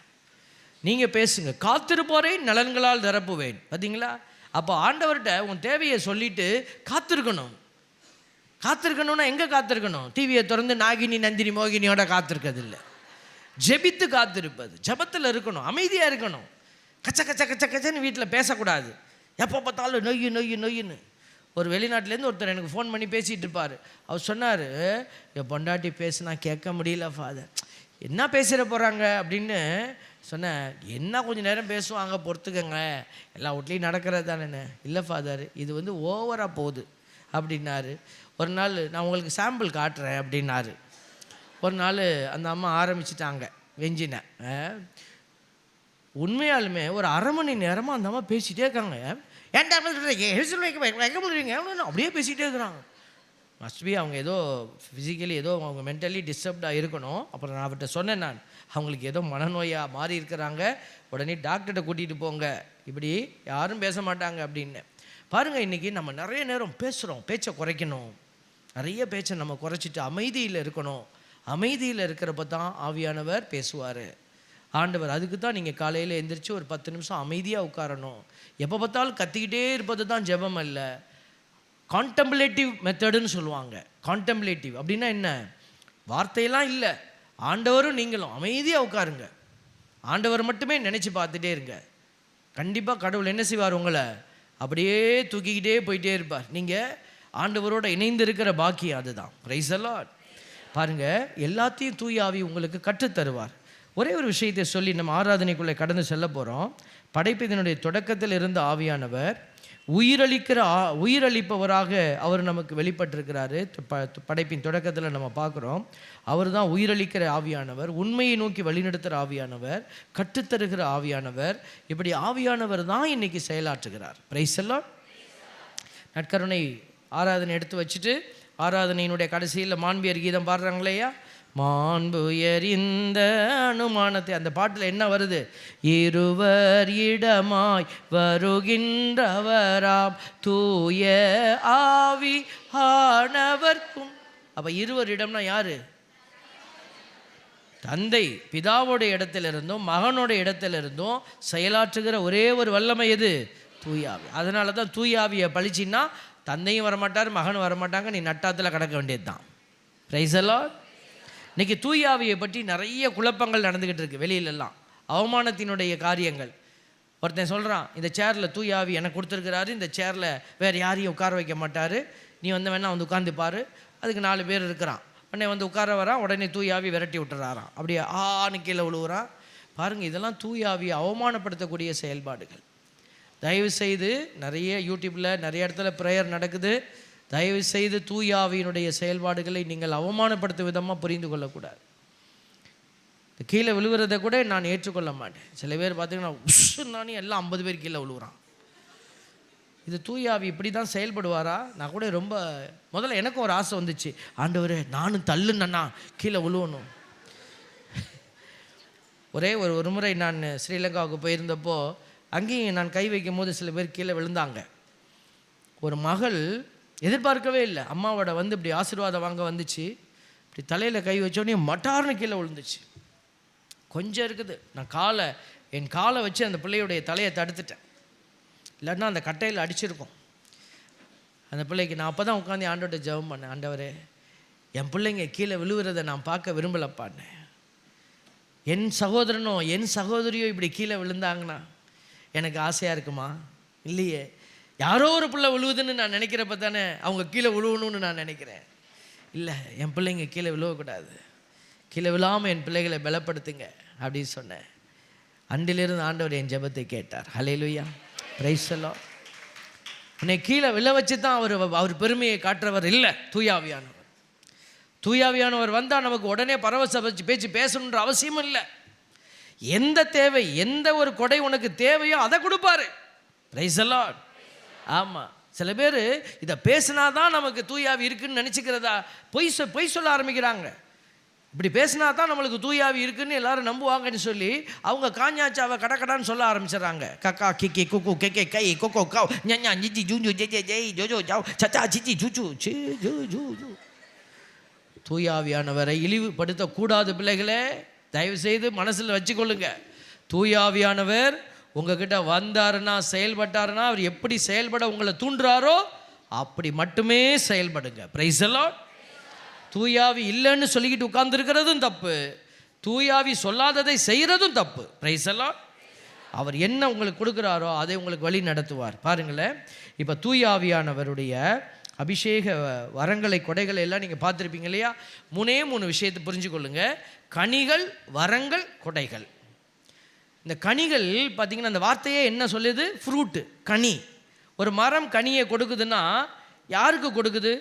நீங்கள் பேசுங்க, காத்திருப்போரேன் நலன்களால் நிரப்புவேன். பார்த்தீங்களா? அப்போ ஆண்டவர்கிட்ட உன் தேவையை சொல்லிவிட்டு காத்திருக்கணும். காத்திருக்கணும்னா எங்கே காத்திருக்கணும்? டிவியை திறந்து நாகினி நந்தினி மோகினியோட காத்திருக்கிறது இல்லை, ஜெபித்து காத்திருப்பது. ஜெபத்தில் இருக்கணும், அமைதியாக இருக்கணும். கச்ச கச்ச கச்ச கச்சன்னு வீட்டில் பேசக்கூடாது. எப்போ பார்த்தாலும் நொய்யு நொய்யு நொய்யுன்னு. ஒரு வெளிநாட்டிலேருந்து ஒருத்தர் எனக்கு ஃபோன் பண்ணி பேசிகிட்டு இருப்பார். அவர் சொன்னார், என் பொண்டாட்டி பேசுனா கேட்க முடியல ஃபாதர். என்ன பேசிட போகிறாங்க அப்படின்னு சொன்னேன். என்ன கொஞ்சம் நேரம் பேசுவாங்க, பொறுத்துக்கங்க, எல்லா வீட்லேயும் நடக்கிறது தானே. இல்லை ஃபாதர், இது ஓவராக போகுது அப்படின்னாரு. ஒரு நாள் நான் உங்களுக்கு சாம்பிள் காட்டுறேன் அப்படின்னாரு. ஒரு நாள் அந்த அம்மா ஆரம்பிச்சிட்டாங்க வெஞ்சின. உண்மையாலுமே ஒரு அரை மணி நேரமாக அந்த அம்மா பேசிகிட்டே இருக்காங்க. ஏன்டா வைக்க முடியுங்க அப்படியே பேசிகிட்டே இருக்கிறாங்க. மஸ்ட் பி அவங்க ஏதோ ஃபிசிக்கலி ஏதோ அவங்க மென்டலி டிஸ்டர்ப்டாக இருக்கணும். அப்புறம் நான் அவர்கிட்ட சொன்னேன், நான் அவங்களுக்கு ஏதோ மனநோயாக மாறி இருக்கிறாங்க, உடனே டாக்டர்கிட்ட கூட்டிகிட்டு போங்க, இப்படி யாரும் பேச மாட்டாங்க அப்படின்னு. பாருங்கள், இன்றைக்கி நம்ம நிறைய நேரம் பேசுகிறோம், பேச்சை குறைக்கணும். நிறைய பேச்சை நம்ம குறைச்சிட்டு அமைதியில் இருக்கணும். அமைதியில் இருக்கிறப்ப தான் ஆவியானவர் பேசுவார். ஆண்டவர் அதுக்கு தான் நீங்கள் காலையில் எந்திரிச்சு ஒரு 10 நிமிஷம் அமைதியாக உட்காரணும். எப்போ பார்த்தாலும் கத்திக்கிட்டே இருப்பது தான் ஜெபம் அல்ல. கான்டெம்ப்ளேட்டிவ் மெத்தடுன்னு சொல்லுவாங்க. கான்டெம்ப்ளேட்டிவ் அப்படின்னா என்ன? வார்த்தையெல்லாம் இல்லை, ஆண்டவரும் நீங்களும் அமைதியாக உட்காருங்க. ஆண்டவர் மட்டுமே நினச்சி பார்த்துட்டே இருங்க. கண்டிப்பாக கடவுள் என்ன செய்வார்? உங்களை அப்படியே தூக்கிக்கிட்டே போயிட்டே இருப்பார். நீங்கள் ஆண்டவரோட இணைந்து இருக்கிற பாக்கியம் அதுதான். Price the Lord. பாருங்கள், எல்லாத்தையும் தூய ஆவி உங்களுக்கு கற்றுத்தருவார். ஒரே ஒரு விஷயத்தை சொல்லி நம்ம ஆராதனைக்குள்ளே கடந்து செல்ல போகிறோம். படைப்பினுடைய தொடக்கத்தில் இருந்த ஆவியானவர் உயிரளிப்பவராக அவர் நமக்கு வெளிப்பட்டிருக்கிறாரு. படைப்பின் தொடக்கத்தில் நம்ம பார்க்குறோம். அவர் தான் உயிரளிக்கிற ஆவியானவர், உண்மையை நோக்கி வழிநடத்துகிற ஆவியானவர், கற்றுத்தருகிற ஆவியானவர். இப்படி ஆவியானவர் தான் இன்னைக்கு செயலாற்றுகிறார். Price the Lord. நற்கருணை ஆராதனை எடுத்து வச்சுட்டு ஆராதனையினுடைய கடைசியில் மாண்பியர் கீதம் பாடுறாங்களேயா, மாண்பு எறிந்த அனுமானத்தை. அந்த பாட்டில் என்ன வருது? இருவர் இடமாய் வருகின்றவராம் தூய ஆவி ஆனவர்க்கும். அப்போ இருவர் இடம்னா யாரு? தந்தை பிதாவோடைய இடத்துல இருந்தும் மகனோடைய இடத்துல இருந்தும் செயலாற்றுகிற ஒரே ஒரு வல்லமை எது? தூயாவி. அதனால தான் தூயாவியை பழிச்சின்னா தந்தையும் வரமாட்டார், மகனும் வரமாட்டாங்க, நீ நட்டாத்தில் கடக்க வேண்டியது தான். Price the Lord. இன்றைக்கி தூயாவியை பற்றி நிறைய குழப்பங்கள் நடந்துக்கிட்டு இருக்குது வெளியிலெல்லாம், அவமானத்தினுடைய காரியங்கள். ஒருத்தன் சொல்கிறான், இந்த சேரில் தூயாவி எனக்கு கொடுத்துருக்கிறாரு, இந்த சேரில் வேறு யாரையும் உட்கார வைக்க மாட்டார், நீ வேணா வந்து உட்காந்துப்பார். அதுக்கு 4 பேர் இருக்கிறான். உடனே வந்து உட்கார வரான், உடனே தூயாவி விரட்டி விட்டுறாரான். அப்படியே ஆன்னு கீழே விழுவுறான். பாருங்கள், இதெல்லாம் தூயாவியை அவமானப்படுத்தக்கூடிய செயல்பாடுகள். தயவுசெய்து நிறைய யூடியூப்பில் நிறைய இடத்துல ப்ரேயர் நடக்குது. தயவுசெய்து தூயாவியினுடைய செயல்பாடுகளை நீங்கள் அவமானப்படுத்தும் விதமாக புரிந்து கொள்ளக்கூடாது. கீழே விழுவுறதை கூட நான் ஏற்றுக்கொள்ள மாட்டேன். சில பேர் பார்த்தீங்கன்னா உஷுன்னானே எல்லாம் 50 பேர் கீழே விழுவுறான். இது தூயாவி இப்படி தான் செயல்படுவாரா? நான் கூட ரொம்ப முதல்ல எனக்கும் ஒரு ஆசை வந்துச்சு, ஆண்டவரே நானும் தள்ளுன்னா கீழே விழுவணும். ஒரு முறை நான் ஸ்ரீலங்காவுக்கு போயிருந்தப்போ அங்கேயும் நான் கை வைக்கும் போது சில பேர் கீழே விழுந்தாங்க. ஒரு மகள் எதிர்பார்க்கவே இல்லை, அம்மாவோட வந்து இப்படி ஆசீர்வாதம் வாங்க வந்துச்சு. இப்படி தலையில் கை வச்சோடனே மட்டார்னு கீழே விழுந்துச்சு. கொஞ்சம் இருக்குது, நான் என் காலை வச்சு அந்த பிள்ளையுடைய தலையை தடுத்துட்டேன், இல்லைன்னா அந்த கட்டையில் அடிச்சிருக்கோம் அந்த பிள்ளைக்கு. நான் அப்போ தான் உட்காந்து ஆண்டோட ஜெபம் பண்ணேன், ஆண்டவரே என் பிள்ளைங்க கீழே விழுவுறதை நான் பார்க்க விரும்பலப்பான்னு. என் சகோதரனோ என் சகோதரியோ இப்படி கீழே விழுந்தாங்கன்னா எனக்கு ஆசையாக இருக்குமா? இல்லையே. யாரோ ஒரு பிள்ளை விழுவுதுன்னு நான் நினைக்கிறப்ப தானே அவங்க கீழே விழுவணும்னு நான் நினைக்கிறேன். இல்லை, என் பிள்ளைங்க கீழே விழுவக்கூடாது, கீழே விழாமல் என் பிள்ளைகளை பலப்படுத்துங்க அப்படின்னு சொன்னேன். அன்றிலிருந்து ஆண்டவர் என் ஜெபத்தை கேட்டார். ஹல்லேலூயா, பிரைஸ் தி லார்ட். உன்னை கீழே விழ வச்சு தான் அவர் பெருமையை காட்டுறவர் இல்லை தூயாவியானவர். தூயாவியானவர் வந்தால் நமக்கு உடனே பரவச பேச்சு பேசணுன்ற அவசியம் இல்லை. எந்த தேவை, எந்த ஒரு கொடை உனக்கு தேவையோ அதை கொடுப்பாரு. Price the Lord. ஆமாம், சில பேர் இதை பேசினா தான் நமக்கு தூயாவி இருக்குன்னு நினச்சிக்கிறதா பொய் சொல்ல ஆரம்பிக்கிறாங்க. இப்படி பேசினா தான் நம்மளுக்கு தூயாவி இருக்குன்னு எல்லாரும் நம்புவாங்கன்னு சொல்லி அவங்க காஞ்சாச்சாவை கடக்கடான்னு சொல்ல ஆரம்பிச்சிடறாங்க. கக்கா கிக்கி குக்கு கே கை கொக்கோ காவ் ஞா ஜிஜி ஜூஞ்சு ஜே ஜே ஜெய் ஜோஜோ ஜாவ் சச்சா சிச்சி சூச்சு சீ ஜூ ஜூ ஜூ. தூயாவியானவரை இழிவுபடுத்தக்கூடாது பிள்ளைகளே, தயவுசெய்து மனசில் வச்சுக்கொள்ளுங்க. தூயாவியானவர் உங்ககிட்ட வந்தாருன்னா செயல்பட்டாருன்னா அவர் எப்படி செயல்பட உங்களை தூண்டுறாரோ அப்படி மட்டுமே செயல்படுங்க. Price the Lord. தூயாவி இல்லைன்னு சொல்லிக்கிட்டு உட்கார்ந்துருக்கிறதும் தப்பு, தூயாவி சொல்லாததை செய்கிறதும் தப்பு. Price the Lord. அவர் என்ன உங்களுக்கு கொடுக்குறாரோ அதை உங்களுக்கு வழி நடத்துவார். பாருங்களேன், இப்போ தூயாவியானவருடைய அபிஷேக வரங்களை கொடைகளை எல்லாம் நீங்கள் பார்த்துருப்பீங்க இல்லையா? 3 விஷயத்தை புரிஞ்சுக்கொள்ளுங்க. கனிகள், வரங்கள், கொடைகள். இந்த கனிகள் பார்த்திங்கன்னா அந்த வார்த்தையே என்ன சொல்லுது? ஃப்ரூட்டு, கனி. ஒரு மரம் கனியை கொடுக்குதுன்னா யாருக்கு கொடுக்குது?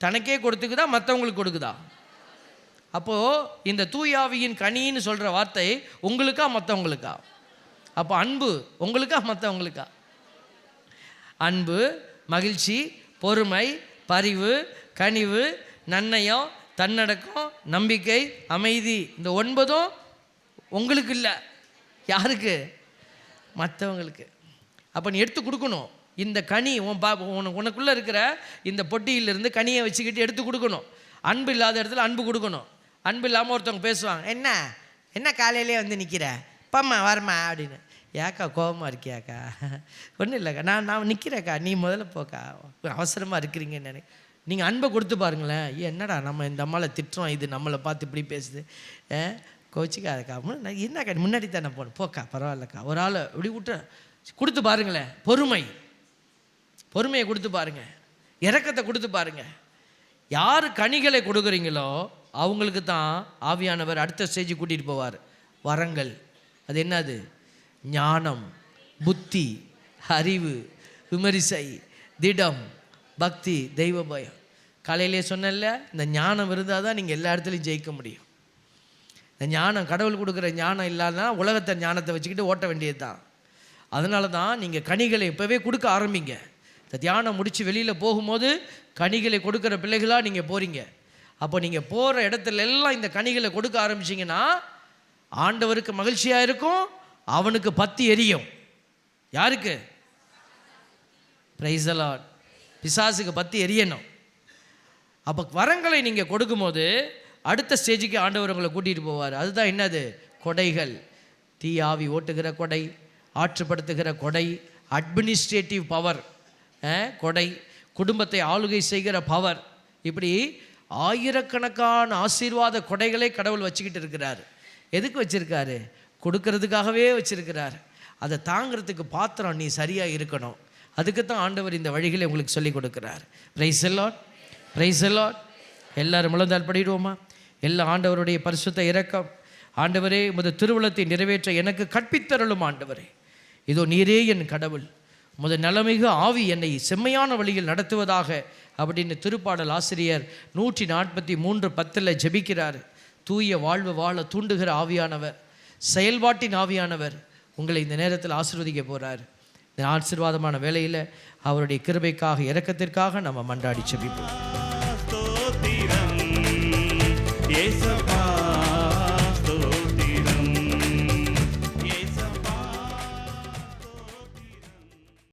தனக்கே கொடுத்துக்குதா, மற்றவங்களுக்கு கொடுக்குதா? அப்போது இந்த தூயாவியின் கனின்னு சொல்கிற வார்த்தை உங்களுக்கா மற்றவங்களுக்கா? அப்போ அன்பு உங்களுக்கா மற்றவங்களுக்கா? அன்பு, மகிழ்ச்சி, பொறுமை, பரிவு, கனிவு, நன்னயம், தன்னடக்கம், நம்பிக்கை, அமைதி, இந்த 9 உங்களுக்கு இல்லை. யாருக்கு? மற்றவங்களுக்கு. அப்போ நீ எடுத்து கொடுக்கணும். இந்த கனி உனக்குள்ளே இருக்கிற இந்த பொட்டியிலிருந்து கனியை வச்சுக்கிட்டு எடுத்து கொடுக்கணும். அன்பு இல்லாத இடத்துல அன்பு கொடுக்கணும். அன்பு இல்லாமல் ஒருத்தவங்க பேசுவாங்க, என்ன காலையிலே வந்து நிற்கிற, எப்பம்மா வரமா அப்படின்னு. ஏக்கா கோபமாக இருக்கியாக்கா? ஒன்றும் இல்லைக்கா, நான் நிற்கிறேக்கா, நீ முதல்ல போக்கா, அவசரமாக இருக்கிறீங்கன்னு நினை. நீங்கள் அன்பை கொடுத்து பாருங்களேன். என்னடா நம்ம இந்த அம்மாவை திட்டுறோம், இது நம்மளை பார்த்து இப்படி பேசுது, கோச்சிக்காதக்கா, என்னக்கா முன்னாடி தானே போகணும், போக்கா பரவாயில்லக்கா. ஒரு ஆளை இப்படி விட்டு கொடுத்து பாருங்களேன். பொறுமையை கொடுத்து பாருங்கள், இரக்கத்தை கொடுத்து பாருங்கள். யார் கனிகளை கொடுக்குறீங்களோ அவங்களுக்கு தான் ஆவியானவர் அடுத்த ஸ்டேஜ் கூட்டிகிட்டு போவார். வரங்கள் அது என்னது? ஞானம், புத்தி, அறிவு, விமரிசை, திடம், பக்தி, தெய்வ பயம். காலையிலே சொன்னல, இந்த ஞானம் இருந்தால் தான் நீங்கள் எல்லா இடத்துலையும் ஜெயிக்க முடியும். இந்த ஞானம், கடவுள் கொடுக்குற ஞானம் இல்லாதனா உலகத்தை ஞானத்தை வச்சுக்கிட்டு ஓட்ட வேண்டியது தான். அதனால தான் நீங்கள் கனிகளை இப்போவே கொடுக்க ஆரம்பிங்க. இந்த தியானம் முடித்து வெளியில் போகும்போது கனிகளை கொடுக்குற பிள்ளைகளாக நீங்கள் போகிறீங்க. அப்போ நீங்கள் போகிற இடத்துல எல்லாம் இந்த கனிகளை கொடுக்க ஆரம்பிச்சிங்கன்னா ஆண்டவருக்கு மகிழ்ச்சியாக இருக்கும், அவனுக்கு பத்தி எரியும். யாருக்கு? Price the Lord. பிசாசுக்கு பத்தி எரியணும். அப்போ வரங்களை நீங்கள் கொடுக்கும்போது அடுத்த ஸ்டேஜுக்கு ஆண்டவர் உங்களை கூட்டிகிட்டு போவார். அதுதான் என்னது? கொடைகள். தீயாவி ஓட்டுகிற கொடை, ஆற்றுப்படுத்துகிற கொடை, அட்மினிஸ்ட்ரேட்டிவ் பவர் கொடை, குடும்பத்தை ஆளுகை செய்கிற பவர், இப்படி ஆயிரக்கணக்கான ஆசீர்வாத கொடைகளை கடவுள் வச்சுக்கிட்டு இருக்கிறார். எதுக்கு வச்சுருக்காரு? கொடுக்கறதுக்காகவே வச்சுருக்கிறார். அதை தாங்கிறதுக்கு பாத்திரம் நீ சரியாக இருக்கணும். அதுக்கு தான் ஆண்டவர் இந்த வழிகளை உங்களுக்கு சொல்லிக் கொடுக்குறார். Price the Lord, price the Lord. எல்லாரும் முழந்தால் படிடுவோமா? எல்லா ஆண்டவருடைய பரிசுத்த இரக்கம். ஆண்டவரே, உமது திருவுளத்தை நிறைவேற்ற எனக்கு கற்பித்தருளும் ஆண்டவரே. இதோ நீரே என் கடவுள், உமது நலமிகு ஆவி என்னை செம்மையான வழியில் நடத்துவதாக அப்படின்னு திருப்பாடல் ஆசிரியர் 143:10 ஜெபிக்கிறார். தூய வாழ்வு வாழ தூண்டுகிற ஆவியானவர், செயல்பாட்டின் ஆவியானவர் உங்களை இந்த நேரத்தில் ஆசீர்வதிக்க போகிறார். இந்த ஆசீர்வாதமான வேளையில் அவருடைய கிருபைக்காக, இரக்கத்திற்காக நம்ம மன்றாடி ஜெபிப்போம்.